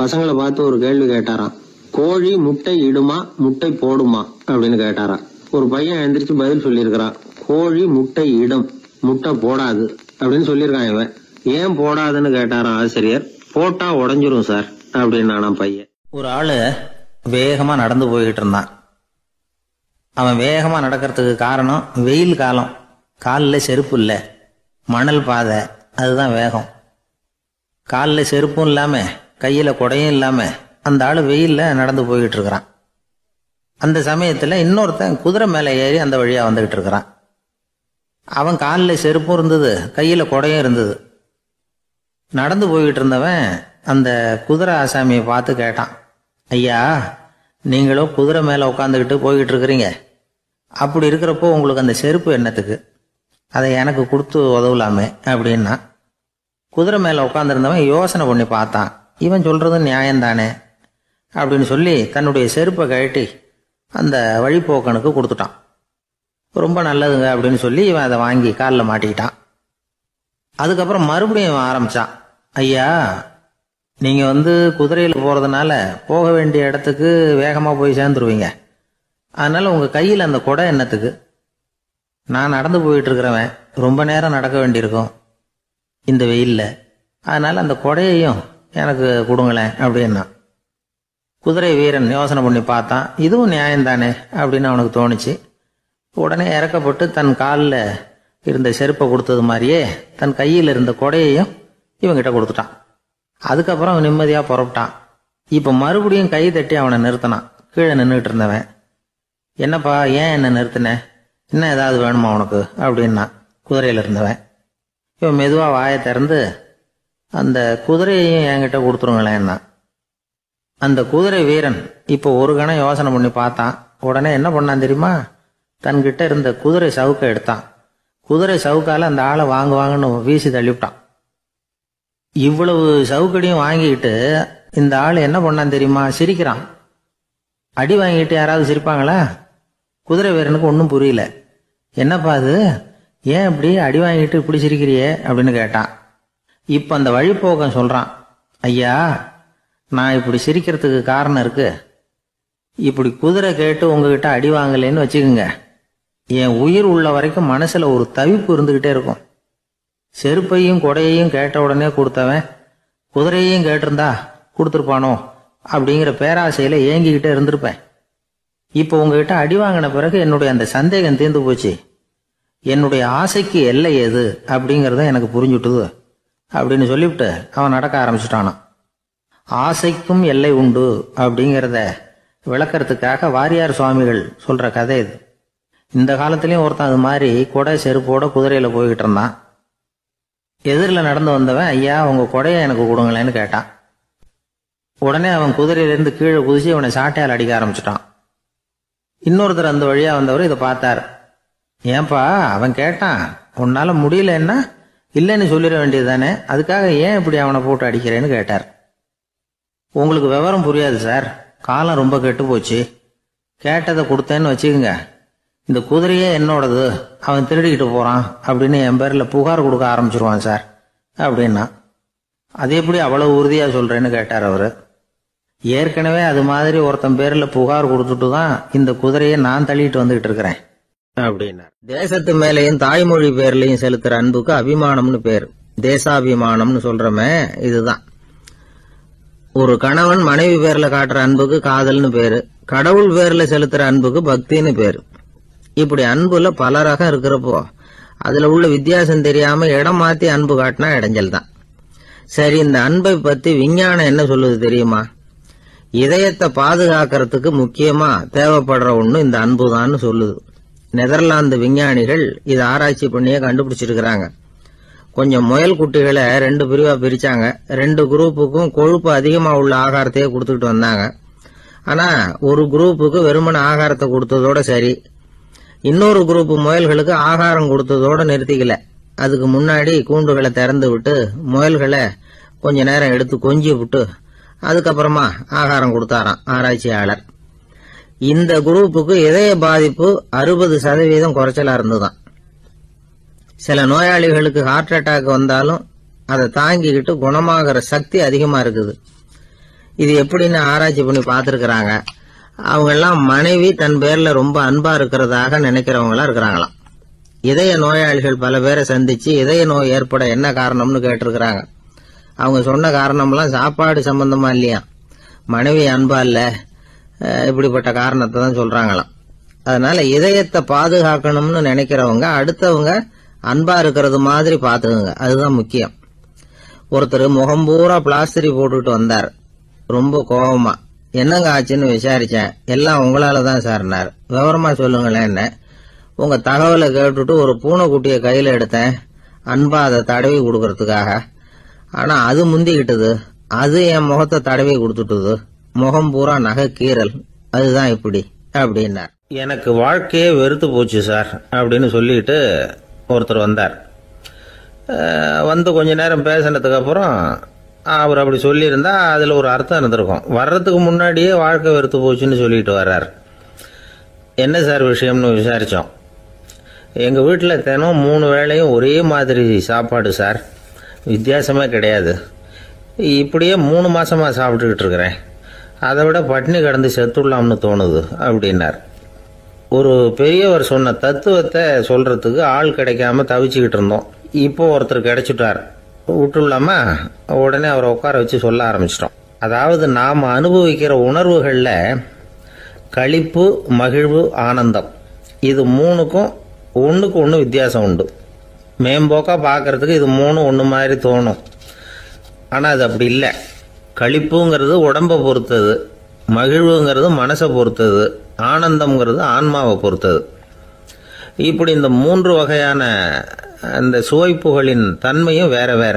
S1: பசங்களை பார்த்து ஒரு கேள்வி கேட்டாராம். கோழி முட்டை இடுமா, முட்டை போடுமா அப்படின்னு கேட்டாராம். ஒரு பையன் எழுந்திரிச்சு பதில் சொல்லியிருக்கிறான். கோழி முட்டை இடும், முட்டை போடாது அப்படின்னு சொல்லியிருக்கான். இவன் ஏன் போடாதுன்னு கேட்டாராம் ஆசிரியர். போட்டா உடஞ்சிரும் சார் அப்படின்னு பையன். ஒரு ஆளு வேகமா நடந்து போய்கிட்டு இருந்தான். அவன் வேகமா நடக்கிறதுக்கு காரணம் வெயில் காலம், காலில் செருப்பு இல்லை, மணல் பாதை, அதுதான் வேகம். காலில் செருப்பும் இல்லாம கையில குடையும் இல்லாம அந்த ஆளு வெயில்ல நடந்து போய்கிட்டு இருக்கிறான். அந்த சமயத்துல இன்னொருத்தன் குதிரை மேல ஏறி அந்த வழியா வந்துகிட்டு இருக்கிறான். அவன் காலில் செருப்பும் இருந்தது, கையில குடையும் இருந்தது. நடந்து போய்கிட்டு இருந்தவன் அந்த குதிரை ஆசாமியை பார்த்து கேட்டான், ஐயா, நீங்களும் குதிரை மேல உட்காந்துக்கிட்டு போய்கிட்டு இருக்கிறீங்க, அப்படி இருக்கிறப்போ உங்களுக்கு அந்த செருப்பு என்னத்துக்கு? அதை எனக்கு கொடுத்து உதவலாமே அப்படின்னா. குதிரை மேல உட்காந்துருந்தவன் யோசனை பண்ணி பார்த்தான். இவன் சொல்றது நியாயம்தானே அப்படின்னு சொல்லி தன்னுடைய செருப்பை கழட்டி அந்த வழிப்போக்கனுக்கு கொடுத்துட்டான். ரொம்ப நல்லதுங்க அப்படின்னு சொல்லி இவன் அதை வாங்கி காலில் மாட்டிக்கிட்டான். அதுக்கப்புறம் மறுபடியும் ஆரம்பிச்சான், ஐயா, நீங்க குதிரையில போறதுனால போக வேண்டிய இடத்துக்கு வேகமா போய் சேர்ந்துருவீங்க, அதனால உங்க கையில் அந்த குடை என்னத்துக்கு? நான் நடந்து போயிட்டு இருக்கிறவன், ரொம்ப நேரம் நடக்க வேண்டியிருக்கும் இந்த வெயில்ல, அதனால அந்த குடையையும் எனக்கு கொடுங்களேன் அப்படின்னா. குதிரை வீரன் யோசனை பண்ணி பார்த்தான், இதுவும் நியாயம்தானே அப்படின்னு அவனுக்கு தோணுச்சு. உடனே இறக்கப்பட்டு தன் காலில் இருந்த செருப்பை கொடுத்தது மாதிரியே தன் கையில் இருந்த கொடையையும் இவங்கிட்ட கொடுத்துட்டான். அதுக்கப்புறம் அவன் நிம்மதியா புறப்பட்டான். இப்ப மறுபடியும் கை தட்டி அவனை நிறுத்தினான். கீழே நின்றுட்டு இருந்தவன், என்னப்பா ஏன் என்ன நிறுத்தின, இன்னும் ஏதாவது வேணுமா உனக்கு அப்படின்னா குதிரையில இருந்தவன். இவன் மெதுவா வாயை திறந்து அந்த குதிரையையும் என்கிட்ட கொடுத்துருங்களேன்னா. அந்த குதிரை வீரன் இப்போ ஒரு கணம் யோசனை பண்ணி பார்த்தான். உடனே என்ன பண்ணான் தெரியுமா? தன்கிட்ட இருந்த குதிரை சவுக்கை எடுத்தான். குதிரை சவுக்கால அந்த ஆளை வாங்குவாங்கன்னு வீசி தள்ளிவிட்டான். இவ்வளவு சவுக்கடியும் வாங்கிக்கிட்டு இந்த ஆள் என்ன பண்ணான் தெரியுமா? சிரிக்கிறான். அடி வாங்கிட்டு யாராவது சிரிப்பாங்களா? குதிரை வீரனுக்கு ஒன்றும் புரியல. என்னப்பா அது, ஏன் இப்படி அடி வாங்கிட்டு இப்படி சிரிக்கிறியே அப்படின்னு கேட்டான். இப்ப அந்த வழிப்போக்கன் சொல்றான், ஐயா, நான் இப்படி சிரிக்கிறதுக்கு காரணம் இருக்கு. இப்படி குதிரை கேட்டு உங்ககிட்ட அடி வாங்கலேன்னு வச்சுக்கோங்க, என் உயிர் உள்ள வரைக்கும் மனசுல ஒரு தவிப்பு இருந்துகிட்டே இருக்கும். செருப்பையும் கொடையையும் கேட்ட உடனே கொடுத்தவன் குதிரையையும் கேட்டிருந்தா கொடுத்துருப்பானோ அப்படிங்கிற பேராசையில ஏங்கிக்கிட்டே இருந்திருப்பேன். இப்போ உங்ககிட்ட அடி வாங்கின பிறகு என்னுடைய அந்த சந்தேகம் தீர்ந்து போச்சு. என்னுடைய ஆசைக்கு எல்லை எது அப்படிங்கறத எனக்கு புரிஞ்சுட்டுது அப்படின்னு சொல்லிவிட்டு அவன் நடக்க ஆரம்பிச்சுட்டானான். ஆசைக்கும் எல்லை உண்டு அப்படிங்கிறத விளக்கறதுக்காக வாரியார் சுவாமிகள் சொல்ற கதை இது. இந்த காலத்திலயும் ஒருத்தன் அது மாதிரி கொடை செருப்போட குதிரையில போய்கிட்டு இருந்தான். எதிரில் நடந்து வந்தவன், ஐயா, உங்க கொடையை எனக்கு கொடுங்களேன்னு கேட்டான். உடனே அவன் குதிரையிலிருந்து கீழே குதிச்சு அவனை சாட்டையால் அடிக்க ஆரம்பிச்சுட்டான். இன்னொருத்தர் அந்த வழியா வந்தவர் இதை பார்த்தார். ஏன்பா, அவன் கேட்டான், உன்னால முடியலன்னா இல்லைன்னு சொல்லிட வேண்டியது தானே, அதுக்காக ஏன் இப்படி அவனை போட்டு அடிக்கிறேன்னு கேட்டார். உங்களுக்கு விவரம் புரியாது சார், காலம் ரொம்ப கெட்டு போச்சு. கேட்டதை கொடுத்தேன்னு வச்சுக்கோங்க, இந்த குதிரையே என்னோடது, அவன் திருடிக்கிட்டு போறான் அப்படின்னு என் பேர்ல புகார் கொடுக்க ஆரம்பிச்சிருவான் சார் அப்படின்னா. அது எப்படி அவ்வளவு உறுதியா சொல்றேன்னு கேட்டார் அவரு. ஏற்கனவே அது மாதிரி ஒருத்தன் பேர்ல புகார் கொடுத்துட்டு தான் இந்த குதிரையை நான் தள்ளிட்டு வந்துகிட்டு இருக்கிறேன் அப்படின்னா. தேசத்து மேலையும் தாய்மொழி பேர்லையும் செலுத்துற அன்புக்கு அபிமானம்னு பேரு. தேசாபிமானம்னு சொல்றமே இதுதான். ஒரு கணவன் மனைவி பேர்ல காட்டுற அன்புக்கு காதல்னு பேரு. கடவுள் பேர்ல செலுத்துற அன்புக்கு பக்தின்னு பேரு. இப்படி அன்புல பல ரகம் இருக்கிறப்போ அதுல உள்ள வித்தியாசம் தெரியாம இடம் மாத்தி அன்பு காட்டினா இடைஞ்சல் தான். சரி, இந்த அன்பை பத்தி விஞ்ஞானம் என்ன சொல்லுது தெரியுமா? இதயத்தை பாதுகாக்கிறதுக்கு முக்கியமா தேவைப்படுற ஒண்ணு இந்த அன்புதான்னு சொல்லுது. நெதர்லாந்து விஞ்ஞானிகள் இதை ஆராய்ச்சி பண்ணியே கண்டுபிடிச்சிருக்கிறாங்க. கொஞ்சம் முயல் குட்டிகளை 2 பிரிவா பிரிச்சாங்க. 2 குரூப்புக்கும் கொழுப்பு அதிகமா உள்ள ஆகாரத்தையே கொடுத்துக்கிட்டு வந்தாங்க. ஆனா ஒரு குரூப்புக்கு வெறுமன ஆகாரத்தை கொடுத்ததோட சரி, இன்னொரு குரூப் முயல்களுக்கு ஆகாரம் கொடுத்ததோட நிறுத்திக்கல. அதுக்கு முன்னாடி கூண்டுகளை திறந்து விட்டு முயல்களை கொஞ்ச நேரம் எடுத்து கொஞ்சி விட்டு அதுக்கப்புறமா ஆகாரம் கொடுத்தாராம் ஆராய்ச்சியாளர். இந்த குரூப்புக்கு இதய பாதிப்பு 60% குறைச்சலா இருந்துதான். சில நோயாளிகளுக்கு ஹார்ட் அட்டாக் வந்தாலும் அதை தாங்கிக்கிட்டு குணமாகிற சக்தி அதிகமா இருக்குது. இது எப்படின்னு ஆராய்ச்சி பண்ணி பார்த்திருக்கிறாங்க. அவங்க எல்லாம் மனைவி தன் பேர்ல ரொம்ப அன்பா இருக்கிறதாக நினைக்கிறவங்களா இருக்கிறாங்களாம். இதய நோயாளிகள் பல பேரை சந்திச்சு இதய நோய் ஏற்பட என்ன காரணம்னு கேட்டிருக்கிறாங்க. அவங்க சொன்ன காரணம்லாம் சாப்பாடு சம்பந்தமா இல்லையா, மனைவி அன்பா இல்ல, இப்படிப்பட்ட காரணத்தை தான் சொல்றாங்களாம். அதனால இதயத்தை பாதுகாக்கணும்னு நினைக்கிறவங்க அடுத்தவங்க அன்பா இருக்கிறது மாதிரி பாத்துக்குங்க, அதுதான் முக்கியம். ஒருத்தர் முகம் பூரா பிளாஸ்டரி போட்டுட்டு வந்தார், ரொம்ப கோபமா. என்னங்க ஆச்சுன்னு விசாரிச்சேன். எல்லாம் உங்களாலதான் சார்னார். விவரமா சொல்லுங்களேன். என்ன உங்க தகவலை கேட்டுட்டு ஒரு பூனைக்குட்டியை கையில எடுத்தேன், அன்பா அதை தடவி கொடுக்கறதுக்காக. ஆனா அது முந்திக்கிட்டது, அது என் முகத்தை தடவி கொடுத்துட்டுது, முகம் பூரா நகை கீறல், அதுதான் இப்படி அப்படின்னார். எனக்கு வாழ்க்கையே வெறுத்து போச்சு சார் அப்படின்னு சொல்லிட்டு ஒருத்தர் வந்தார். வந்து கொஞ்ச நேரம் பேசினதுக்கு அப்புறம் அவர் அப்படி சொல்லியிருந்தா அதுல ஒரு அர்த்தம் இருந்திருக்கும். வர்றதுக்கு முன்னாடியே வாழ்க்கை வெறுத்து போச்சுன்னு சொல்லிட்டு வர்றார். என்ன சார் விஷயம்னு விசாரிச்சோம். எங்க வீட்டில் தினம் 3 வேளையும் ஒரே மாதிரி சாப்பாடு சார், வித்தியாசமே கிடையாது. இப்படியே 3 மாசமா சாப்பிட்டுக்கிட்டு இருக்கிறேன். அதை விட பட்டினி கிடந்து செத்துடலாம்னு தோணுது அப்படின்னார். ஒரு பெரியவர் சொன்ன தத்துவத்தை சொல்றதுக்கு ஆள் கிடைக்காம தவிச்சுக்கிட்டு இருந்தோம். இப்போ ஒருத்தர் கிடைச்சிட்டார், விட்டுலாமா? உடனே அவரை உட்கார வச்சு சொல்ல ஆரம்பிச்சிட்டோம். அதாவது நாம் அனுபவிக்கிற உணர்வுகள்ல களிப்பு, மகிழ்வு, ஆனந்தம், இது 3க்கும் ஒன்றுக்கு ஒன்று வித்தியாசம் உண்டு. மேம்போக்கா பார்க்கறதுக்கு இது 3 ஒன்று மாதிரி தோணும், ஆனால் அது அப்படி இல்லை. களிப்புங்கிறது உடம்பை பொறுத்தது, மகிழ்வுங்கிறது மனசை பொறுத்தது, ஆனந்தம்ங்கிறது ஆன்மாவை பொறுத்தது. இப்படி இந்த 3 வகையான அந்த சுவைப்புகளின் தன்மையும் வேற வேற.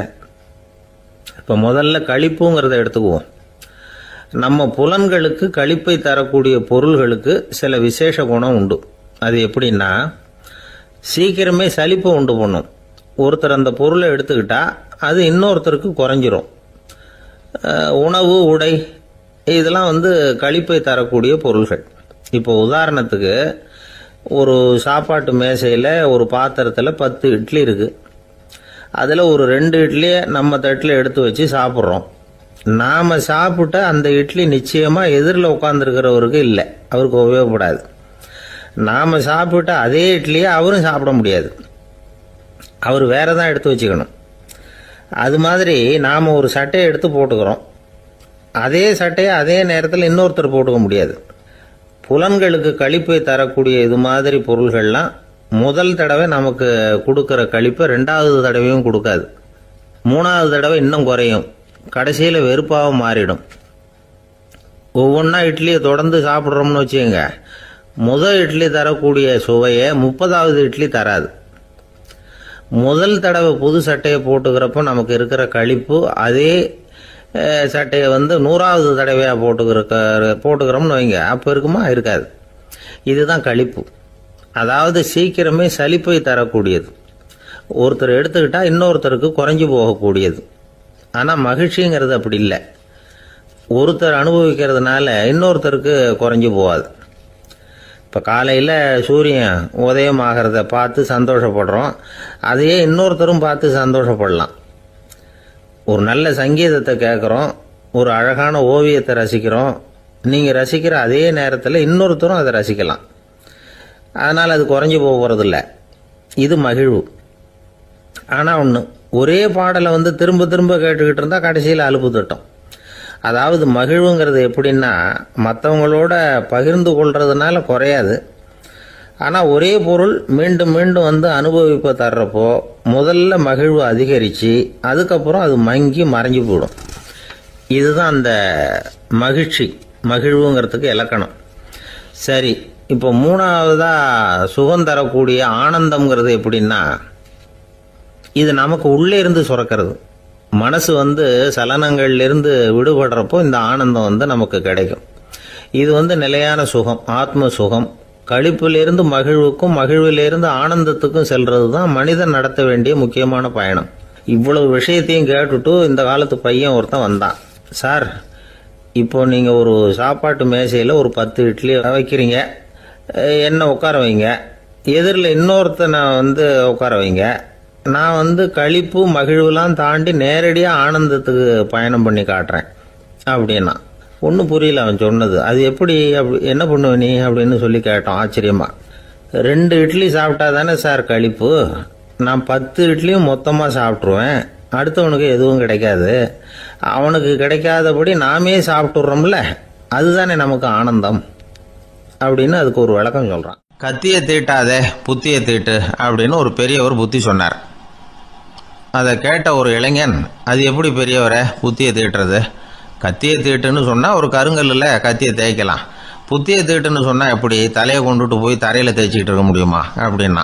S1: இப்போ முதல்ல களிப்புங்கிறத எடுத்துக்குவோம். நம்ம புலன்களுக்கு களிப்பை தரக்கூடிய பொருள்களுக்கு சில விசேஷ குணம் உண்டு. அது எப்படின்னா, சீக்கிரமே சலிப்பை உண்டு பண்ணும். ஒருத்தர் அந்த பொருளை எடுத்துக்கிட்டா அது இன்னொருத்தருக்கு குறைஞ்சிரும். உணவு, உடை, இதெல்லாம் களிப்பை தரக்கூடிய பொருள்கள். இப்போ உதாரணத்துக்கு, ஒரு சாப்பாட்டு மேசையில் ஒரு பாத்திரத்தில் 10 இட்லி இருக்கு. அதில் ஒரு 2 இட்லியை நம்ம தட்டில் எடுத்து வச்சு சாப்பிட்றோம். நாம் சாப்பிட்ட அந்த இட்லி நிச்சயமாக எதிரில் உட்காந்துருக்கிறவருக்கு இல்லை, அவருக்கு உபயோகப்படாது. நாம் சாப்பிட்ட அதே இட்லியை அவரும் சாப்பிட முடியாது, அவர் வேற தான் எடுத்து வச்சுக்கணும். அது மாதிரி நாம் ஒரு சட்டையை எடுத்து போட்டுக்கிறோம், அதே சட்டையை அதே நேரத்தில் இன்னொருத்தர் போட்டுக்க முடியாது. புலன்களுக்கு களிப்பை தரக்கூடிய இது மாதிரி பொருள்கள்லாம் முதல் தடவை நமக்கு கொடுக்கிற களிப்பை 2வது தடவையும் கொடுக்காது, 3வது தடவை இன்னும் குறையும், கடைசியில் வெறுப்பாக மாறிடும். ஒவ்வொன்றா இட்லியை தொடர்ந்து சாப்பிட்றோம்னு வச்சுக்கோங்க, முதல் இட்லி தரக்கூடிய சுவையை 30வது இட்லி தராது. முதல் தடவை புது சட்டையை போட்டுக்கிறப்போ நமக்கு இருக்கிற களிப்பு அதே சட்டையை 100வது தடவையாக போட்டுக்கிறோம்னு வைங்க, அப்போ இருக்குமா? இருக்காது. இதுதான் களிப்பு. அதாவது சீக்கிரமே சலிப்பை தரக்கூடியது. ஒருத்தர் எடுத்துக்கிட்டா இன்னொருத்தருக்கு குறைஞ்சி போகக்கூடியது. ஆனால் மகிழ்ச்சிங்கிறது அப்படி இல்லை. ஒருத்தர் அனுபவிக்கிறதுனால இன்னொருத்தருக்கு குறைஞ்சி போகாது. இப்போ காலையில் சூரியன் உதயம் ஆகிறத பார்த்து சந்தோஷப்படுறோம், அதையே இன்னொருத்தரும் பார்த்து சந்தோஷப்படலாம். ஒரு நல்ல சங்கீதத்தை கேட்குறோம், ஒரு அழகான ஓவியத்தை ரசிக்கிறோம், நீங்கள் ரசிக்கிற அதே நேரத்தில் இன்னொருத்தரும் அதை ரசிக்கலாம். அதனால் அது குறைஞ்சி போகிறதில்ல. இது மகிழ்வு. ஆனால் ஒன்று, ஒரே பாடலை திரும்ப திரும்ப கேட்டுக்கிட்டு இருந்தால் கடைசியில் அலுப்பு தட்டும். அதாவது மகிழ்வுங்கிறது எப்படின்னா, மற்றவங்களோட பகிர்ந்து கொள்றதுனால குறையாது. ஆனால் ஒரே பொருள் மீண்டும் மீண்டும் அனுபவிப்ப தர்றப்போ முதல்ல மகிழ்வு அதிகரித்து அதுக்கப்புறம் அது மங்கி மறைஞ்சு போயிடும். இதுதான் அந்த மகிழ்வுங்கிறதுக்கு இலக்கணம். சரி, இப்போ 3வதா சுகம் தரக்கூடிய ஆனந்தம்ங்கிறது எப்படின்னா, இது நமக்கு உள்ளே இருந்து சுரக்கிறது. மனசு சலனங்கள்லேருந்து விடுபடுறப்போ இந்த ஆனந்தம் நமக்கு கிடைக்கும். இது நிலையான சுகம், ஆத்ம சுகம். களிப்பிலிருந்து மகிழ்வுக்கும், மகிழ்விலிருந்து ஆனந்தத்துக்கும் செல்றது தான் மனிதன் நடத்த வேண்டிய முக்கியமான பயணம். இவ்வளவு விஷயத்தையும் கேட்டுட்டு இந்த காலத்து பையன் ஒருத்தன் வந்தான். சார், இப்போ நீங்கள் ஒரு சாப்பாட்டு மேசையில் ஒரு 10 இட்லி வைக்கிறீங்க, என்ன உட்கார வைங்க, எதிரில் இன்னொருத்தனை உட்கார வைங்க, நான் களிப்பு மகிழ்வுலாம் தாண்டி நேரடியாக ஆனந்தத்துக்கு பயணம் பண்ணி காட்டுறேன் அப்படின்னா. ஒன்றும் புரியல அவன் சொன்னது. அது எப்படி, என்ன பண்ணுவ நீ அப்படின்னு சொல்லி கேட்டோம் ஆச்சரியமா. 2 இட்லி சாப்பிட்டா தானே சார் கழிப்பு. நான் 10 இட்லியும் மொத்தமாக சாப்பிட்ருவேன். அடுத்தவனுக்கு எதுவும் கிடைக்காது. அவனுக்கு கிடைக்காதபடி நாமே சாப்பிட்டுறோம்ல, அதுதானே நமக்கு ஆனந்தம் அப்படின்னு அதுக்கு ஒரு விளக்கம் சொல்கிறான். கத்தியை தீட்டாதே புத்தியை தீட்டு அப்படின்னு ஒரு பெரியவர் புத்தி சொன்னார். அதை கேட்ட ஒரு இளைஞன், அது எப்படி பெரியவரை புத்தியை தீட்டுறது? கத்தியை தீட்டுன்னு சொன்னால் ஒரு கருங்கல்லில் கத்தியை தேய்க்கலாம், புத்தியை தீட்டுன்னு சொன்னால் எப்படி தலையை கொண்டுட்டு போய் தரையில் தேய்ச்சிக்கிட்டு இருக்க முடியுமா அப்படின்னா.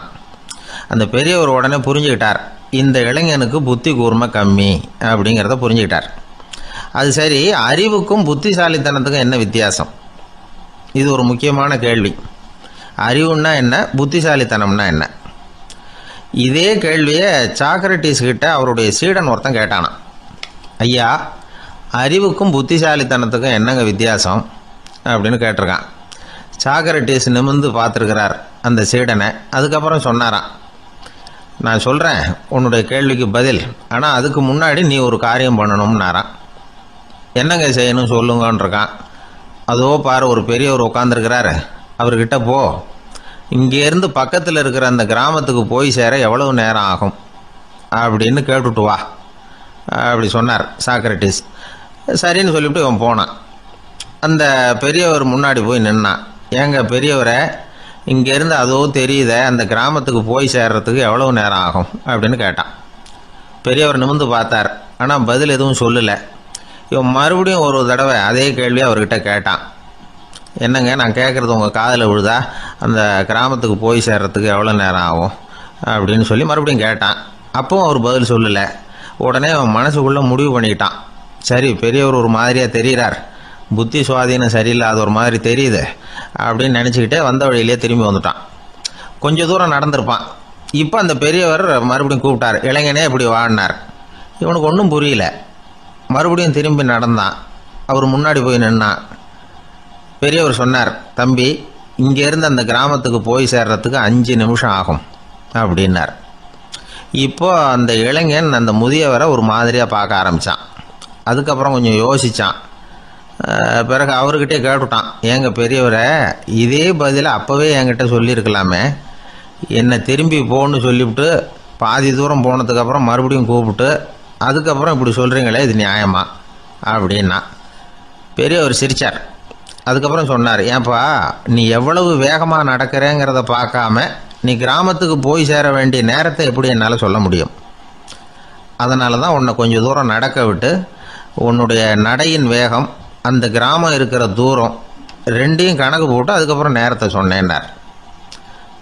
S1: அந்த பெரியவர் உடனே புரிஞ்சுக்கிட்டார், இந்த இளைஞனுக்கு புத்தி கூர்மை கம்மி அப்படிங்கிறத புரிஞ்சுக்கிட்டார். அது சரி, அறிவுக்கும் புத்திசாலித்தனத்துக்கும் என்ன வித்தியாசம்? இது ஒரு முக்கியமான கேள்வி. அறிவுன்னா என்ன, புத்திசாலித்தனம்னா என்ன? இதே கேள்வியை சாக்ரட்டிஸ் கிட்ட அவருடைய சீடன் ஒருத்தன் கேட்டானான். ஐயா, அறிவுக்கும் புத்திசாலித்தனத்துக்கும் என்னங்க வித்தியாசம் அப்படின்னு கேட்டிருக்கான். சாக்ரட்டிஸ் நிமிர்ந்து பார்த்துருக்கிறார் அந்த சீடனை. அதுக்கப்புறம் சொன்னாராம், நான் சொல்கிறேன் உன்னுடைய கேள்விக்கு பதில், ஆனால் அதுக்கு முன்னாடி நீ ஒரு காரியம் பண்ணணும்னாரான். என்னங்க செய்யணும் சொல்லுங்கன்றிருக்கான். அதோ பாரு, ஒரு பெரியவர் உட்காந்துருக்கிறாரு, அவர்கிட்ட போ, இங்கேருந்து பக்கத்தில் இருக்கிற அந்த கிராமத்துக்கு போய் சேர எவ்வளவு நேரம் ஆகும் அப்படின்னு கேட்டுட்டு வா அப்படி சொன்னார் சாக்ரட்டிஸ். சரின்னு சொல்லிவிட்டு இவன் போனான். அந்த பெரியவர் முன்னாடி போய் நின்னான். ஏங்க பெரியவரை, இங்கேருந்து அதோ தெரியுத அந்த கிராமத்துக்கு போய் சேர்றதுக்கு எவ்வளவு நேரம் ஆகும் அப்படின்னு கேட்டான். பெரியவர் நிமிர்ந்து பார்த்தார், ஆனால் பதில் எதுவும் சொல்லலை. இவன் மறுபடியும் ஒரு தடவை அதே கேள்வியை அவர்கிட்ட கேட்டான். என்னங்க, நான் கேட்குறது உங்கள் காதில் விழுதா? அந்த கிராமத்துக்கு போய் சேர்றதுக்கு எவ்வளோ நேரம் ஆகும் அப்படின்னு சொல்லி மறுபடியும் கேட்டான். அப்பவும் அவர் பதில் சொல்லலை. உடனே அவன் மனசுக்குள்ளே முடிவு பண்ணிக்கிட்டான், சரி பெரியவர் ஒரு மாதிரியாக தெரிகிறார், புத்தி சுவாதீனம் சரியில்லாத ஒரு மாதிரி தெரியுது அப்படின்னு நினச்சிக்கிட்டே வந்த வழியிலே திரும்பி வந்துட்டான். கொஞ்சம் தூரம் நடந்திருப்பான். இப்போ அந்த பெரியவர் மறுபடியும் கூப்பிட்டார், இளைஞனே இப்படி வாழ்னார். இவனுக்கு ஒன்றும் புரியல. மறுபடியும் திரும்பி நடந்தான். அவர் முன்னாடி போய் நின்னான். பெரியவர் சொன்னார், தம்பி, இங்கேருந்து அந்த கிராமத்துக்கு போய் சேர்றதுக்கு 5 நிமிஷம் ஆகும் அப்படின்னார். இப்போ அந்த இளைஞன் அந்த முதியவரை ஒரு மாதிரியாக பார்க்க ஆரம்பித்தான். அதுக்கப்புறம் கொஞ்சம் யோசித்தான். பிறகு அவர்கிட்டே கேட்டுட்டான், ஏங்க பெரியவரை, இதே பதிலை அப்போவே என்கிட்ட சொல்லியிருக்கலாமே, என்னை திரும்பி போன்னு சொல்லிவிட்டு பாதி தூரம் போனதுக்கப்புறம் மறுபடியும் கூப்பிட்டு அதுக்கப்புறம் இப்படி சொல்கிறீங்களே, இது நியாயமா அப்படின்னா. பெரியவர் சிரித்தார். அதுக்கப்புறம் சொன்னார், ஏன்பா, நீ எவ்வளவு வேகமாக நடக்கிறேங்கிறத பார்க்காம நீ கிராமத்துக்கு போய் சேர வேண்டிய நேரத்தை எப்படி என்னால் சொல்ல முடியும்? அதனால தான் உன்னை கொஞ்சம் தூரம் நடக்க விட்டு உன்னுடைய நடையின் வேகம், அந்த கிராமம் இருக்கிற தூரம் ரெண்டையும் கணக்கு போட்டு அதுக்கப்புறம் நேரத்தை சொன்னேன்னார்.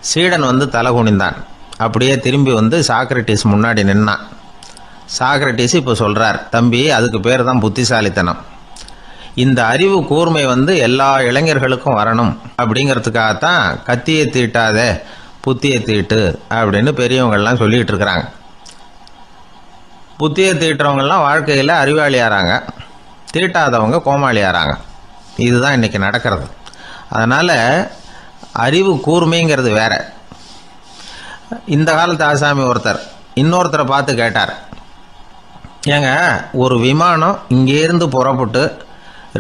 S1: சீடன் தலை குனிந்தான். அப்படியே திரும்பி சாக்ரட்டிஸ் முன்னாடி நின்னான். சாக்ரட்டிஸ் இப்போ சொல்கிறார், தம்பி, அதுக்கு பேர் தான் புத்திசாலித்தனம். இந்த அறிவு கூர்மை எல்லா இளைஞர்களுக்கும் வரணும் அப்படிங்கிறதுக்காகத்தான் கத்தியை தீட்டாத புத்தியை தீட்டு அப்படின்னு பெரியவங்கள்லாம் சொல்லிகிட்டு இருக்கிறாங்க. புத்தியை தீட்டுறவங்கெல்லாம் வாழ்க்கையில் அறிவாளியாகிறாங்க, தீட்டாதவங்க கோமாளியாகிறாங்க. இதுதான் இன்றைக்கி நடக்கிறது. அதனால் அறிவு கூர்மைங்கிறது வேற. இந்த காலத்து ஆசாமி ஒருத்தர் இன்னொருத்தரை பார்த்து கேட்டார், ஏங்க, ஒரு விமானம் இங்கேருந்து புறப்பட்டு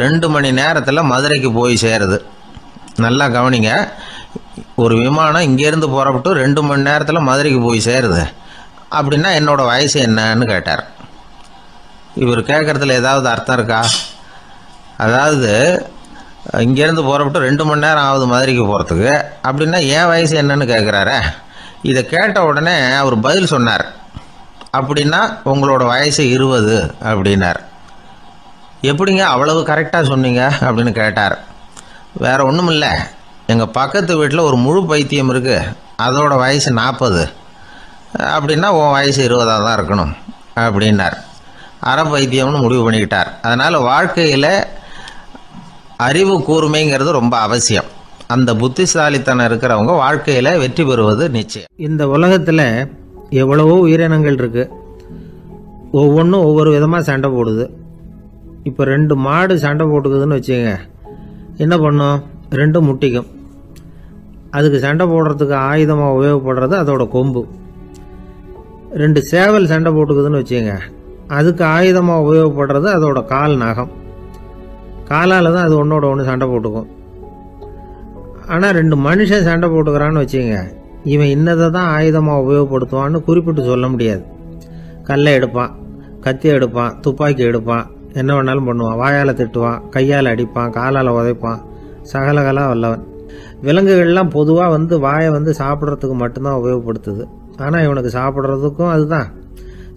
S1: 2 மணி நேரத்தில் மதுரைக்கு போய் சேருது. நல்லா கவனிங்க, ஒரு விமானம் இங்கேருந்து புறப்பட்டு 2 மணி நேரத்தில் மதுரைக்கு போய் சேருது அப்படின்னா என்னோட வயசு என்னன்னு கேட்டார். இவர் கேட்குறதுல ஏதாவது அர்த்தம் இருக்கா? அதாவது இங்கேருந்து புறப்பட்டு 2 மணி நேரம் ஆகுது மதுரைக்கு போகிறதுக்கு, அப்படின்னா என் வயசு என்னன்னு கேட்குறாரு. இதை கேட்ட உடனே அவர் பதில் சொன்னார், அப்படின்னா உங்களோட வயசு 20 அப்படின்னார். எப்படிங்க அவ்வளவு கரெக்டாக சொன்னீங்க அப்படின்னு கேட்டார். வேற ஒன்றும் இல்லை, எங்கள் பக்கத்து வீட்டில் ஒரு முழு பைத்தியம் இருக்குது, அதோட வயசு 40, அப்படின்னா உன் வயசு 20 தான் இருக்கணும் அப்படின்னார். அரை பைத்தியம்னு முடிவு பண்ணிக்கிட்டார். அதனால் வாழ்க்கையில் அறிவு கூர்மைங்கிறது ரொம்ப அவசியம். அந்த புத்திசாலித்தனம் இருக்கிறவங்க வாழ்க்கையில் வெற்றி பெறுவது நிச்சயம். இந்த உலகத்தில் எவ்வளவோ உயிரினங்கள் இருக்குது, ஒவ்வொன்றும் ஒவ்வொரு விதமாக சண்டை போடுது. இப்போ 2 மாடு சண்டை போட்டுக்குதுன்னு வச்சுங்க, என்ன பண்ணும்? 2 முட்டிக்கும். அதுக்கு சண்டை போடுறதுக்கு ஆயுதமாக உபயோகப்படுறது அதோட கொம்பு. 2 சேவல் சண்டை போட்டுக்குதுன்னு வச்சுங்க, அதுக்கு ஆயுதமாக உபயோகப்படுறது அதோட கால் நகம். காலால் தான் அது ஒன்றோட ஒன்று சண்டை போட்டுக்கும். ஆனால் 2 மனுஷன் சண்டை போட்டுக்கிறான்னு வச்சுங்க, இவன் இன்னதை தான் ஆயுதமாக உபயோகப்படுத்துவான்னு குறிப்பிட்டு சொல்ல முடியாது. கல்லை எடுப்பான், கத்தி எடுப்பான், துப்பாக்கி எடுப்பான், என்ன வேணாலும் பண்ணுவான். வாயால் திட்டுவான், கையால் அடிப்பான், காலால் உதைப்பான், சகலகலா வல்லவன். விலங்குகள்லாம் பொதுவாக வாயை சாப்பிட்றதுக்கு மட்டும்தான் உபயோகப்படுத்துது. ஆனால் இவனுக்கு சாப்பிட்றதுக்கும் அதுதான்,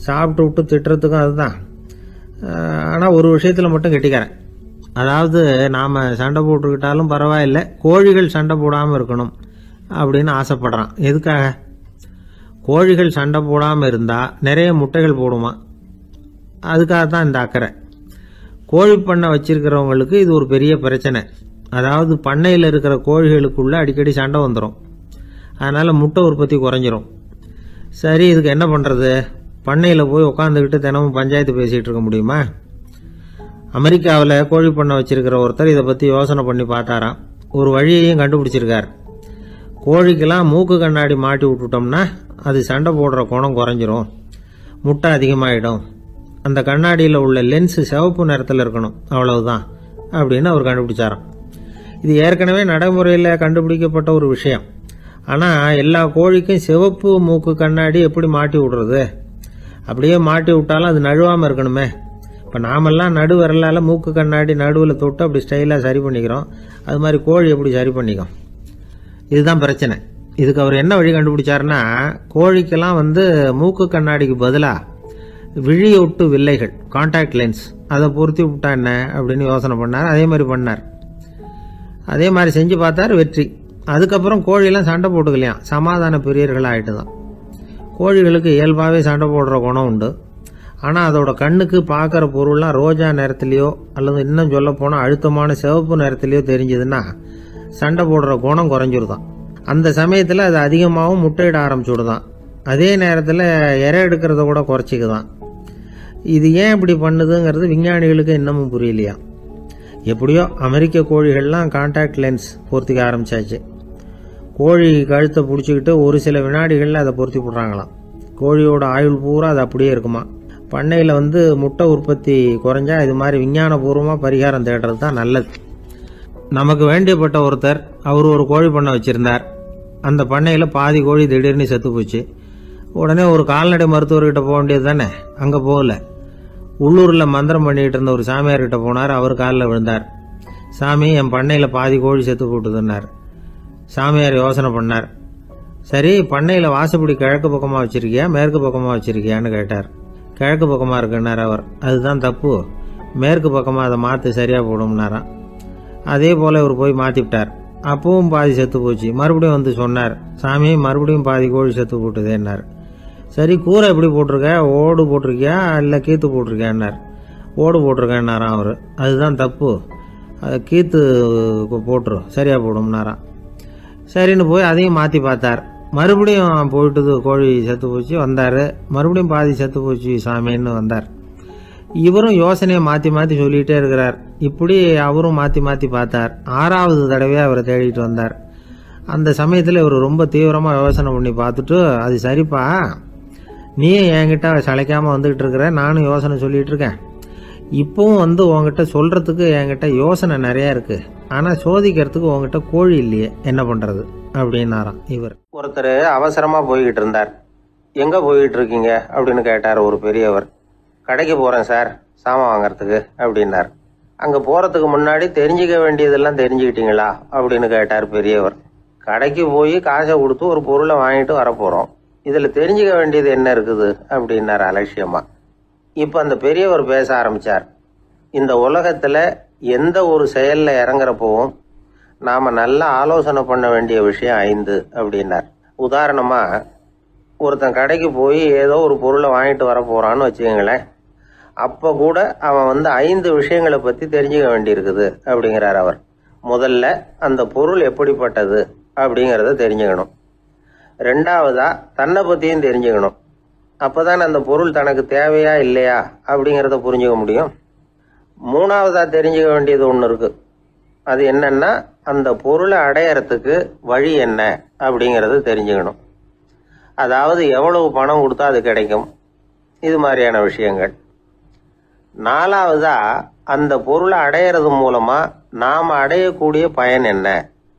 S1: சாப்பிட்டு விட்டு திட்டுறதுக்கும் அதுதான். ஆனால் ஒரு விஷயத்தில் மட்டும் கெட்டிக்கிறேன். அதாவது நாம் சண்டை போட்டுக்கிட்டாலும் பரவாயில்லை, கோழிகள் சண்டை போடாமல் இருக்கணும் அப்படின்னு ஆசைப்படுறான். எதுக்காக? கோழிகள் சண்டை போடாமல் இருந்தால் நிறைய முட்டைகள் போடுமா, அதுக்காக தான் இந்த அக்கறை. கோழி பண்ணை வச்சிருக்கிறவங்களுக்கு இது ஒரு பெரிய பிரச்சனை. அதாவது பண்ணையில் இருக்கிற கோழிகளுக்குள்ள அடிக்கடி சண்டை வந்துடும், அதனால் முட்டை உற்பத்தி குறைஞ்சிரும். சரி, இதுக்கு என்ன பண்ணுறது? பண்ணையில் போய் உட்காந்துக்கிட்டு தினமும் பஞ்சாயத்து பேசிகிட்டு இருக்க முடியுமா? அமெரிக்காவில் கோழி பண்ணை வச்சிருக்கிற ஒருத்தர் இதை பற்றி யோசனை பண்ணி பார்த்தாராம். ஒரு வழியையும் கண்டுபிடிச்சிருக்கார். கோழிக்கெல்லாம் மூக்கு கண்ணாடி மாட்டி விட்டுட்டோம்னா அது சண்டை போடுற குணம் குறைஞ்சிரும், முட்டை அதிகமாகிடும். அந்த கண்ணாடியில் உள்ள லென்ஸு சிவப்பு நிறத்தில் இருக்கணும், அவ்வளவுதான் அப்படின்னு அவர் கண்டுபிடிச்சாராம். இது ஏற்கனவே நடைமுறையில் கண்டுபிடிக்கப்பட்ட ஒரு விஷயம். ஆனால் எல்லா கோழிக்கும் சிவப்பு மூக்கு கண்ணாடி எப்படி மாட்டி விடுறது? அப்படியே மாட்டி விட்டாலும் அது நழுவாமல் இருக்கணுமே. இப்போ நாமெல்லாம் நடு விரலால் மூக்கு கண்ணாடி நடுவில் தொட்டு அப்படி ஸ்டைலாக சரி பண்ணிக்கிறோம், அது மாதிரி கோழி எப்படி சரி பண்ணிக்கும்? இதுதான் பிரச்சனை. இதுக்கு அவர் என்ன வழி கண்டுபிடிச்சாருன்னா, கோழிக்கெல்லாம் மூக்கு கண்ணாடிக்கு பதிலாக விழியொட்டு வில்லைகள், கான்டாக்ட் லென்ஸ், அதை பொருத்தி விட்டா என்ன அப்படின்னு யோசனை பண்ணார். அதே மாதிரி பண்ணார். அதே மாதிரி செஞ்சு பார்த்தார், வெற்றி. அதுக்கப்புறம் கோழியெல்லாம் சண்டை போட்டுக்கலையாம், சமாதான பிரியர்கள் ஆகிட்டு தான். கோழிகளுக்கு இயல்பாகவே சண்டை போடுற குணம் உண்டு. ஆனால் அதோட கண்ணுக்கு பார்க்குற பொருள்லாம் ரோஜா நிறத்துலையோ அல்லது இன்னும் சொல்ல போனால் அழுத்தமான சிவப்பு நிறத்துலையோ தெரிஞ்சதுன்னா சண்டை போடுற குணம் குறைஞ்சிருதான். அந்த சமயத்தில் அது அதிகமாகவும் முட்டையிட ஆரம்பிச்சுடுதான். அதே நேரத்தில் இறை எடுக்கிறத கூட குறைச்சிக்குதான். இது ஏன் இப்படி பண்ணுதுங்கிறது விஞ்ஞானிகளுக்கு இன்னமும் புரியலையா. எப்படியோ அமெரிக்க கோழிகள்லாம் கான்டாக்ட் லென்ஸ் பொருத்திக்க ஆரம்பிச்சாச்சு. கோழி கழுத்தை பிடிச்சிக்கிட்டு ஒரு சில வினாடிகளில் அதை பொருத்தி விட்றாங்களாம். கோழியோட ஆயுள் பூரா அது அப்படியே இருக்குமா. பண்ணையில் முட்டை உற்பத்தி குறைஞ்சா இது மாதிரி விஞ்ஞானபூர்வமாக பரிகாரம் தேடுறது தான் நல்லது. நமக்கு வேண்டியப்பட்ட ஒருத்தர், அவர் ஒரு கோழி பண்ணை வச்சுருந்தார். அந்த பண்ணையில் பாதி கோழி திடீர்னு செத்து போச்சு. உடனே ஒரு கால்நடை மருத்துவர்கிட்ட போக வேண்டியது தானே, அங்கே போகல. உள்ளூரில் மந்திரம் பண்ணிகிட்டு இருந்த ஒரு சாமியார்கிட்ட போனார். அவர் காலில் விழுந்தார். சாமி, என் பண்ணையில் பாதி கோழி செத்து போட்டுதுன்னார். சாமியார் யோசனை பண்ணார். சரி, பண்ணையில் வாசப்படி கிழக்கு பக்கமாக வச்சிருக்கியா மேற்கு பக்கமாக வச்சிருக்கியான்னு கேட்டார். கிழக்கு பக்கமாக இருக்குன்னார் அவர். அதுதான் தப்பு, மேற்கு பக்கமாக அதை மாற்றி சரியாக போடும்னாராம். அதே போல் இவர் போய் மாற்றிவிட்டார். அப்பவும் பாதி செத்து போச்சு. மறுபடியும் சொன்னார், சாமி மறுபடியும் பாதி கோழி செத்து போட்டுதேன்னார். சரி, கூரை எப்படி போட்டிருக்க, ஓடு போட்டிருக்கியா இல்லை கீத்து போட்டிருக்கியான்னார். ஓடு போட்டிருக்கேன்னாராம் அவர். அதுதான் தப்பு, அதை கீத்து போட்டுரு சரியாக போடும்னாராம். சரின்னு போய் அதையும் மாற்றி பார்த்தார். மறுபடியும் போயிட்டுது, கோழி செத்து போச்சு. வந்தார், மறுபடியும் பாதி செத்து போச்சு சாமின்னு வந்தார். இவரும் யோசனையை மாற்றி மாற்றி சொல்லிகிட்டே இருக்கிறார். இப்படி அவரும் மாற்றி மாற்றி பார்த்தார். 6வது தடவையாக அவரை தேடிட்டு வந்தார். அந்த சமயத்தில் இவர் ரொம்ப தீவிரமாக யோசனை பண்ணி பார்த்துட்டு, அது சரிப்பா, நீயும் என்கிட்ட சளைக்காமல் வந்துக்கிட்டு இருக்கிற, நானும் யோசனை சொல்லிகிட்டு இருக்கேன். இப்பவும் உங்ககிட்ட சொல்கிறதுக்கு என்கிட்ட யோசனை நிறையா இருக்குது, ஆனால் சோதிக்கிறதுக்கு உங்ககிட்ட கோழி இல்லையே, என்ன பண்ணுறது அப்படின்னாராம் இவர். ஒருத்தர் அவசரமாக போய்கிட்டு இருந்தார். எங்கே போய்கிட்டு இருக்கீங்க அப்படின்னு கேட்டார் ஒரு பெரியவர். கடைக்கு போகிறேன் சார், சாமான் வாங்கறதுக்கு அப்படின்னார். அங்கே போகிறதுக்கு முன்னாடி தெரிஞ்சிக்க வேண்டியதெல்லாம் தெரிஞ்சுக்கிட்டீங்களா அப்படின்னு கேட்டார் பெரியவர். கடைக்கு போய் காசை கொடுத்து ஒரு பொருளை வாங்கிட்டு வரப்போகிறோம், இதில் தெரிஞ்சிக்க வேண்டியது என்ன இருக்குது அப்படின்னார் அலட்சியமா. இப்போ அந்த பெரியவர் பேச ஆரம்பித்தார். இந்த உலகத்தில் எந்த ஒரு செயலில் இறங்குறப்பவும் நாம் நல்லா ஆலோசனை பண்ண வேண்டிய விஷயம் 5 அப்படின்னார். உதாரணமாக, ஒருத்தன் கடைக்கு போய் ஏதோ ஒரு பொருளை வாங்கிட்டு வர போகிறான்னு வச்சுக்கோங்களேன். அப்போ கூட அவன் 5 விஷயங்களை பற்றி தெரிஞ்சுக்க வேண்டியிருக்குது அப்படிங்கிறார் அவர். முதல்ல அந்த பொருள் எப்படிப்பட்டது அப்படிங்கிறத தெரிஞ்சுக்கணும். 2வதா தன்னை பற்றியும் தெரிஞ்சுக்கணும். அப்போ தான் அந்த பொருள் தனக்கு தேவையா இல்லையா அப்படிங்கிறத புரிஞ்சுக்க முடியும். 3வதா தெரிஞ்சுக்க வேண்டியது ஒன்று இருக்குது. அது என்னன்னா, அந்த பொருளை அடையறதுக்கு வழி என்ன அப்படிங்கிறது தெரிஞ்சுக்கணும். அதாவது எவ்வளவு பணம் கொடுத்தா அது கிடைக்கும், இது மாதிரியான விஷயங்கள். 4வதா அந்த பொருளை அடையிறது மூலமா நாம் அடையக்கூடிய பயன் என்ன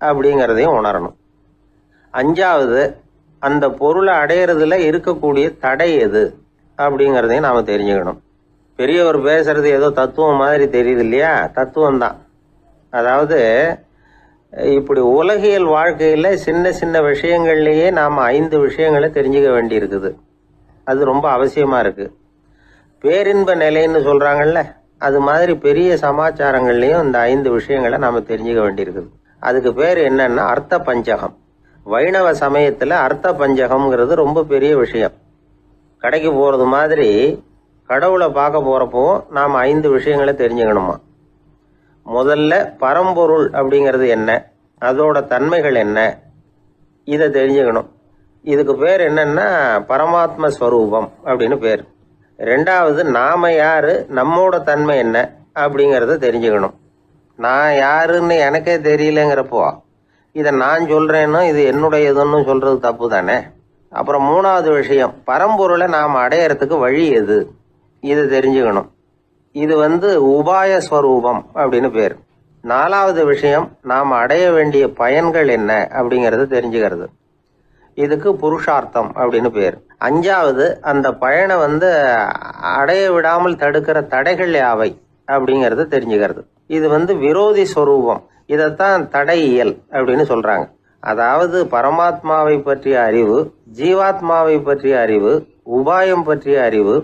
S1: அப்படிங்கிறதையும் உணரணும். அஞ்சாவது, அந்த பொருளை அடையிறதுல இருக்கக்கூடிய தடை எது அப்படிங்கிறதையும் நாம தெரிஞ்சுக்கணும். பெரியவர் பேசுறது ஏதோ தத்துவம் மாதிரி தெரியுது இல்லையா? தத்துவம் தான். அதாவது இப்படி உலகியல் வாழ்க்கையில சின்ன சின்ன விஷயங்கள்லயே நாம 5 விஷயங்களை தெரிஞ்சுக்க வேண்டி இருக்குது. அது ரொம்ப அவசியமா இருக்கு. பேரின்ப நிலைன்னு சொல்றாங்கல்ல, அது மாதிரி பெரிய சமாச்சாரங்கள்லயும் இந்த 5 விஷயங்களை நாம தெரிஞ்சுக்க வேண்டியிருக்குது. அதுக்கு பேர் என்னன்னா அர்த்த பஞ்சகம். வைணவ சமயத்துல அர்த்த பஞ்சகம்ங்கிறது ரொம்ப பெரிய விஷயம். கடைக்கு போறது மாதிரி கடவுளை பார்க்க போறப்போ நாம 5 விஷயங்களை தெரிஞ்சுக்கணுமா. முதல்ல பரம்பொருள் அப்படிங்கிறது என்ன, அதோட தன்மைகள் என்ன, இதை தெரிஞ்சுக்கணும். இதுக்கு பேர் என்னன்னா பரமாத்ம ஸ்வரூபம் அப்படின்னு பேர். ரெண்டாவது, நாம யாரு, நம்மோட தன்மை என்ன அப்படிங்கறத தெரிஞ்சுக்கணும். நான் யாருன்னு எனக்கே தெரியலங்கிறப்போ இதை நான் சொல்றேன்னு இது என்னுடையதுன்னு சொல்றது தப்பு தானே. அப்புறம் மூணாவது விஷயம், பரம்பொருளை நாம் அடையறதுக்கு வழி எது, இதை தெரிஞ்சுக்கணும். இது உபாய ஸ்வரூபம் அப்படின்னு பேர். நாலாவது விஷயம், நாம் அடைய வேண்டிய பயன்கள் என்ன அப்படிங்கறது தெரிஞ்சுக்கிறது. இதுக்கு புருஷார்த்தம் அப்படின்னு பேர். அஞ்சாவது, அந்த பயனை அடைய விடாமல் தடுக்கிற தடைகள் யாவை அப்படிங்கறது தெரிஞ்சுக்கிறது. இது விரோதி ஸ்வரூபம். இதைத்தான் தடையியல் அப்படின்னு சொல்றாங்க. அதாவது பரமாத்மாவை பற்றிய அறிவு, ஜீவாத்மாவை பற்றிய அறிவு, உபாயம் பற்றிய அறிவு,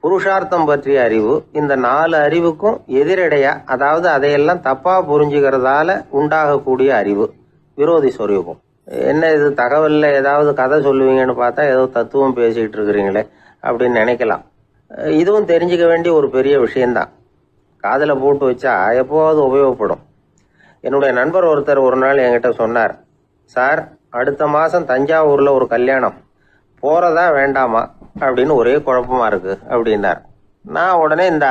S1: புருஷார்த்தம் பற்றிய அறிவு, இந்த 4 அறிவுக்கும் எதிரடையா, அதாவது அதையெல்லாம் தப்பா புரிஞ்சுக்கிறதால உண்டாகக்கூடிய அறிவு விரோதி ஸ்வரூபம். என்ன இது தகவல்ல ஏதாவது கதை சொல்லுவீங்கன்னு பார்த்தா ஏதோ தத்துவம் பேசிட்டு இருக்கிறீங்களே அப்படின்னு நினைக்கலாம். இதுவும் தெரிஞ்சுக்க வேண்டிய ஒரு பெரிய விஷயம்தான். காதுல போட்டு வச்சா எப்போவாவது உபயோகப்படும். என்னுடைய நண்பர் ஒருத்தர் ஒரு நாள் என்கிட்ட சொன்னார், சார், அடுத்த மாசம் தஞ்சாவூர்ல ஒரு கல்யாணம், போறதா வேண்டாமா அப்படின்னு ஒரே குழப்பமா இருக்கு அப்படின்னார். நான் உடனே இந்த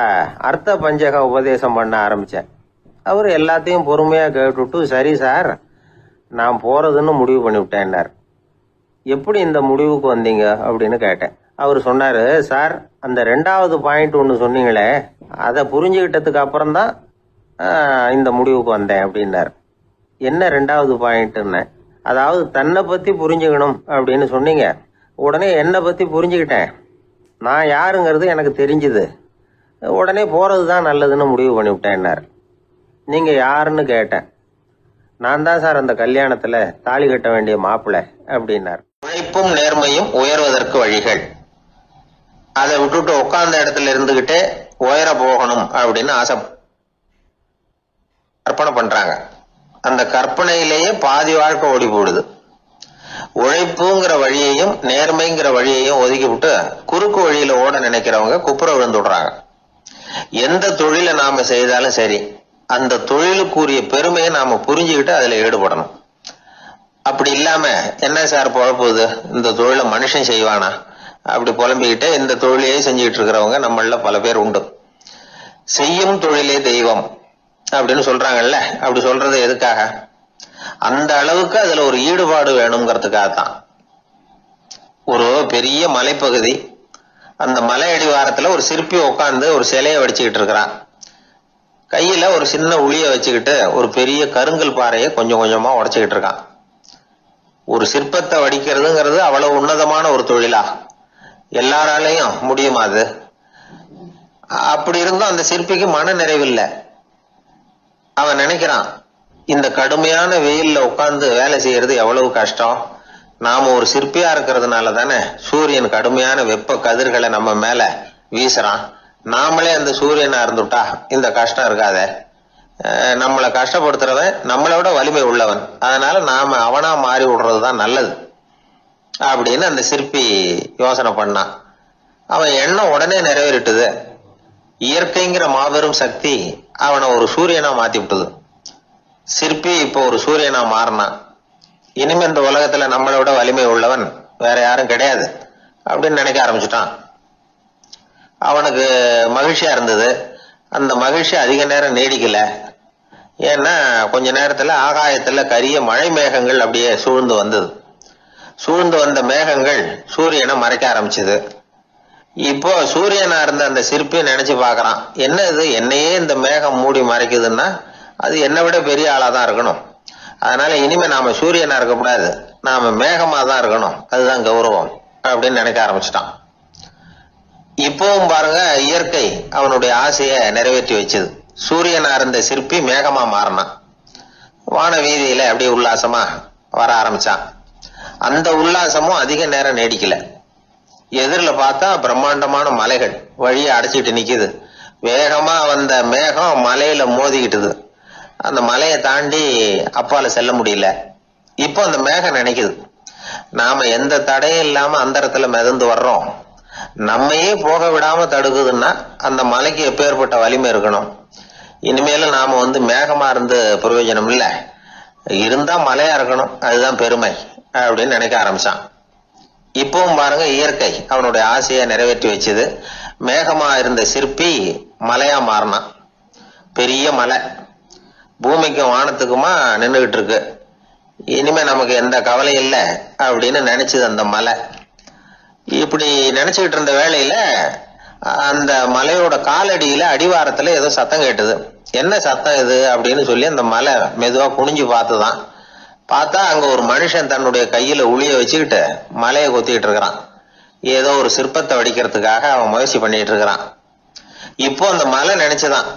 S1: அர்த்த பஞ்சக உபதேசம் பண்ண ஆரம்பிச்சேன். அவர் எல்லாத்தையும் பொறுமையா கேட்டுட்டு, சரி சார், நான் போறதுன்னு முடிவு பண்ணிவிட்டேன்னார். எப்படி இந்த முடிவுக்கு வந்தீங்க அப்படின்னு கேட்டேன். அவர் சொன்னாரு, சார், அந்த 2வது பாயிண்ட் ஒன்று சொன்னீங்களே, அதை புரிஞ்சுக்கிட்டதுக்கு அப்புறம் தான் இந்த முடிவுக்கு வந்தேன் அப்படின்னார். என்ன 2வது பாயிண்ட்னு? அதாவது தன்னை பத்தி புரிஞ்சுக்கணும் அப்படின்னு சொன்னீங்க. உடனே என்னை பத்தி புரிஞ்சுக்கிட்டேன், நான் யாருங்கிறது எனக்கு தெரிஞ்சுது, உடனே போறது தான் நல்லதுன்னு முடிவு பண்ணிவிட்டேன்னார். நீங்க யாருன்னு கேட்டேன். நான் தான் சார் அந்த கல்யாணத்துல தாலி கட்ட வேண்டிய மாப்பிள்ளை அப்படின்னார். உழைப்பும் நேர்மையும் உயர்வதற்கு வழிகள். அதை விட்டுட்டு உட்கார்ந்த இடத்துல இருந்துகிட்டே உயர போகணும் அப்படின்னு ஆசை கற்பனை பண்றாங்க. அந்த கற்பனையிலேயே பாதி வாழ்க்கை ஓடி போடுது. உழைப்புங்கிற வழியையும் நேர்மைங்கிற வழியையும் ஒதுக்கி விட்டு குறுக்கு வழியில ஓட நினைக்கிறவங்க குப்புற விழுந்துடுறாங்க. எந்த தொழிலை நாம செய்தாலும் சரி, அந்த தொழிலுக்குரிய பெருமையை நாம புரிஞ்சுக்கிட்டு அதுல ஈடுபடணும். அப்படி இல்லாம என்ன சார் பொழப்புது, இந்த தொழிலை மனுஷன் செய்வானா அப்படி புலம்பிக்கிட்டு இந்த தொழிலையே செஞ்சுக்கிட்டு இருக்கிறவங்க நம்மள பல பேர் உண்டு. செய்யும் தொழிலே தெய்வம் அப்படின்னு சொல்றாங்கல்ல, அப்படி சொல்றது எதுக்காக? அந்த அளவுக்கு அதுல ஒரு ஈடுபாடு வேணுங்கிறதுக்காகத்தான். ஒரு பெரிய மலைப்பகுதி, அந்த மலை அடிவாரத்துல ஒரு சிற்பி உட்காந்து ஒரு சிலையை வடிச்சுக்கிட்டு இருக்கிறான். கையில ஒரு சின்ன உளிய வச்சுக்கிட்டு ஒரு பெரிய கருங்கல் பாறையை கொஞ்சம் கொஞ்சமா உடைச்சுக்கிட்டு இருக்கான். ஒரு சிற்பத்தை வடிக்கிறதுங்கிறது அவ்வளவு உன்னதமான ஒரு தொழிலா? எல்லாராலையும் முடியுமா அது? அப்படி இருந்தும் அந்த சிற்பிக்கு மன நிறைவில்லை. அவன் நினைக்கிறான், இந்த கடுமையான வெயில்ல உட்கார்ந்து வேலை செய்யறது எவ்வளவு கஷ்டம். நாம ஒரு சிற்பியா இருக்கிறதுனால தானே சூரியன் கடுமையான வெப்ப கதிர்களை நம்ம மேல வீசுறான். நாமளே அந்த சூரியனா இருந்துட்டா இந்த கஷ்டம் இருக்காதே. நம்மளை கஷ்டப்படுத்துறவன் நம்மளோட வலிமை உள்ளவன், அதனால நாம அவனா மாறி விடுறதுதான் நல்லது அப்படின்னு அந்த சிற்பி யோசனை பண்ணான். அவன் எண்ணம் உடனே நிறைவேறிட்டுது. இயற்கைங்கிற மாபெரும் சக்தி அவனை ஒரு சூரியனா மாத்தி விட்டது. சிற்பி இப்போ ஒரு சூரியனா மாறினான். இனிமே இந்த உலகத்துல நம்மளோட வலிமை உள்ளவன் வேற யாரும் கிடையாது அப்படின்னு நினைக்க ஆரம்பிச்சுட்டான். அவனுக்கு மகிழ்ச்சியா இருந்தது. அந்த மகிழ்ச்சி அதிக நேரம் நீடிக்கல. ஏன்னா கொஞ்ச நேரத்துல ஆகாயத்துல கரிய மழை மேகங்கள் அப்படியே சூழ்ந்து வந்தது. சூழ்ந்து வந்த மேகங்கள் சூரியனை மறைக்க ஆரம்பிச்சது. இப்போ சூரியனா இருந்த அந்த சிற்பி நினைச்சு பாக்குறான், என்ன இது, என்னையே இந்த மேகம் மூடி மறைக்குதுன்னா அது என்னை விட பெரிய ஆளாதான் இருக்கணும்.
S2: அதனால இனிமே நாம சூரியனா இருக்கக்கூடாது, நாம மேகமா தான் இருக்கணும், அதுதான் கௌரவம் அப்படின்னு நினைக்க ஆரம்பிச்சிட்டான். இப்பவும் பாருங்க, இயற்கை அவனுடைய ஆசையை நிறைவேற்றி வச்சது. சூரியனா இருந்த சிற்பி மேகமா மாறினான். வான வீதியில அப்படியே உல்லாசமா வர ஆரம்பிச்சான். அந்த உல்லாசமும் அதிக நேரம் நீடிக்கல. எதிரில பார்த்தா பிரம்மாண்டமான மலைகள் வழியை அடைச்சிட்டு நிக்குது. வேகமா வந்த மேகம் மலையில மோதிக்கிட்டுது. அந்த மலையை தாண்டி அப்பால செல்ல முடியல. இப்போ அந்த மேகம் நினைக்குது, நாம எந்த தடையும் இல்லாம அந்தரத்துல மிதந்து வர்றோம், நம்மையே போக விடாம தடுக்குதுன்னா அந்த மலைக்கு எப்பேற்பட்ட வலிமை இருக்கணும். இனிமேலும் நாம மேகமா இருந்து பிரயோஜனம் இல்ல, இருந்தா மலையா இருக்கணும், அதுதான் பெருமை அப்படின்னு நினைக்க ஆரம்பிச்சான். இப்பவும் பாருங்க, இயற்கை அவனுடைய ஆசையை நிறைவேற்றி வச்சது. மேகமா இருந்த சிற்பி மலையா மாறினான். பெரிய மலை பூமிக்கும் வானத்துக்குமா நின்றுகிட்டு இருக்கு. இனிமே நமக்கு எந்த கவலை இல்லை அப்படின்னு நினைச்சது அந்த மலை. இப்படி நினைச்சுக்கிட்டு இருந்த வேளையில அந்த மலையோட காலடியில அடிவாரத்துல ஏதோ சத்தம் கேட்டது. என்ன சத்தம் இது அப்படின்னு சொல்லி அந்த மலை மெதுவா குனிஞ்சு பார்த்துதான். பார்த்தா அங்க ஒரு மனுஷன் தன்னுடைய கையில உளிய வச்சுக்கிட்டு மலையை கொத்திக்கிட்டு இருக்கிறான். ஏதோ ஒரு சிற்பத்தை வடிக்கிறதுக்காக அவன் முயற்சி பண்ணிட்டு இருக்கிறான். இப்போ அந்த மலை நினைச்சுதான்,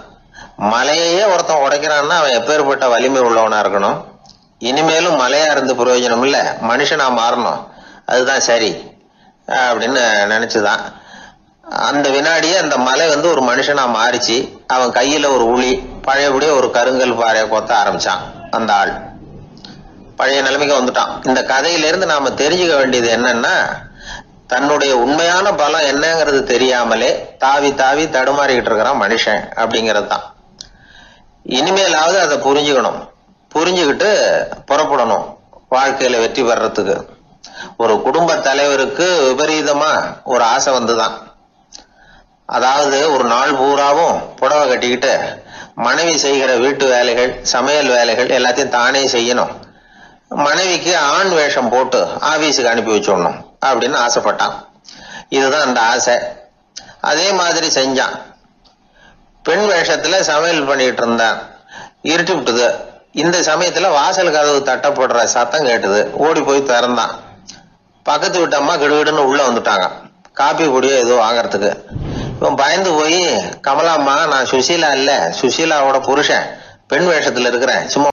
S2: மலையே ஒருத்தன் உடைக்கிறான்னா அவன் எப்பேற்பட்ட வலிமை உள்ளவனா இருக்கணும். இனிமேலும் மலையா இருந்து பிரயோஜனம் இல்ல, மனுஷனா மாறணும், அதுதான் சரி அப்படின்னு நினைச்சுதான். அந்த வினாடியே அந்த மலை ஒரு மனுஷனா மாறிச்சு. அவன் கையில ஒரு உளி, பழையபடியே ஒரு கருங்கல் பாறையை கொத்த ஆரம்பிச்சான். அந்த ஆள் பழைய நிலைமைக்கு வந்துட்டான். இந்த கதையிலிருந்து நாம தெரிஞ்சுக்க வேண்டியது என்னன்னா, தன்னுடைய உண்மையான பலம் என்னங்கிறது தெரியாமலே தாவி தாவி தடுமாறிக்கிட்டு இருக்கிறான் மனுஷன் அப்படிங்கிறது தான். இனிமேலாவது அதை புரிஞ்சுக்கணும், புரிஞ்சுக்கிட்டு புறப்படணும் வாழ்க்கையில வெற்றி பெறறதுக்கு. ஒரு குடும்ப தலைவருக்கு விபரீதமா ஒரு ஆசை வந்துதான். அதாவது ஒரு நாள் பூராவும் புடவை கட்டிக்கிட்டு மனைவி செய்கிற வீட்டு வேலைகள், சமையல் வேலைகள் எல்லாத்தையும் தானே செய்யணும், மனைவிக்கு ஆண் வேஷம் போட்டு ஆபீஸுக்கு அனுப்பி வச்சுடணும் அப்படின்னு ஆசைப்பட்டான். இதுதான் அந்த ஆசை. அதே மாதிரி செஞ்சான். பெண் வேஷத்துல சமையல் பண்ணிட்டு இருந்தான். இருட்டி விட்டுது. இந்த சமயத்துல வாசல் கதவு தட்டப்படுற சத்தம் கேட்டுது. ஓடி போய் திறந்தான். பக்கத்து வீட்டு அம்மா கிடுகிடுன்னு உள்ள வந்துட்டாங்க, காப்பி பொடியோ ஏதோ வாங்கறதுக்கு. இவன் பயந்து போய், கமலாம்மா, நான் சுசீலா இல்ல, சுசீலாவோட புருஷன், பெண் வேஷத்துல இருக்கிறேன், சும்மா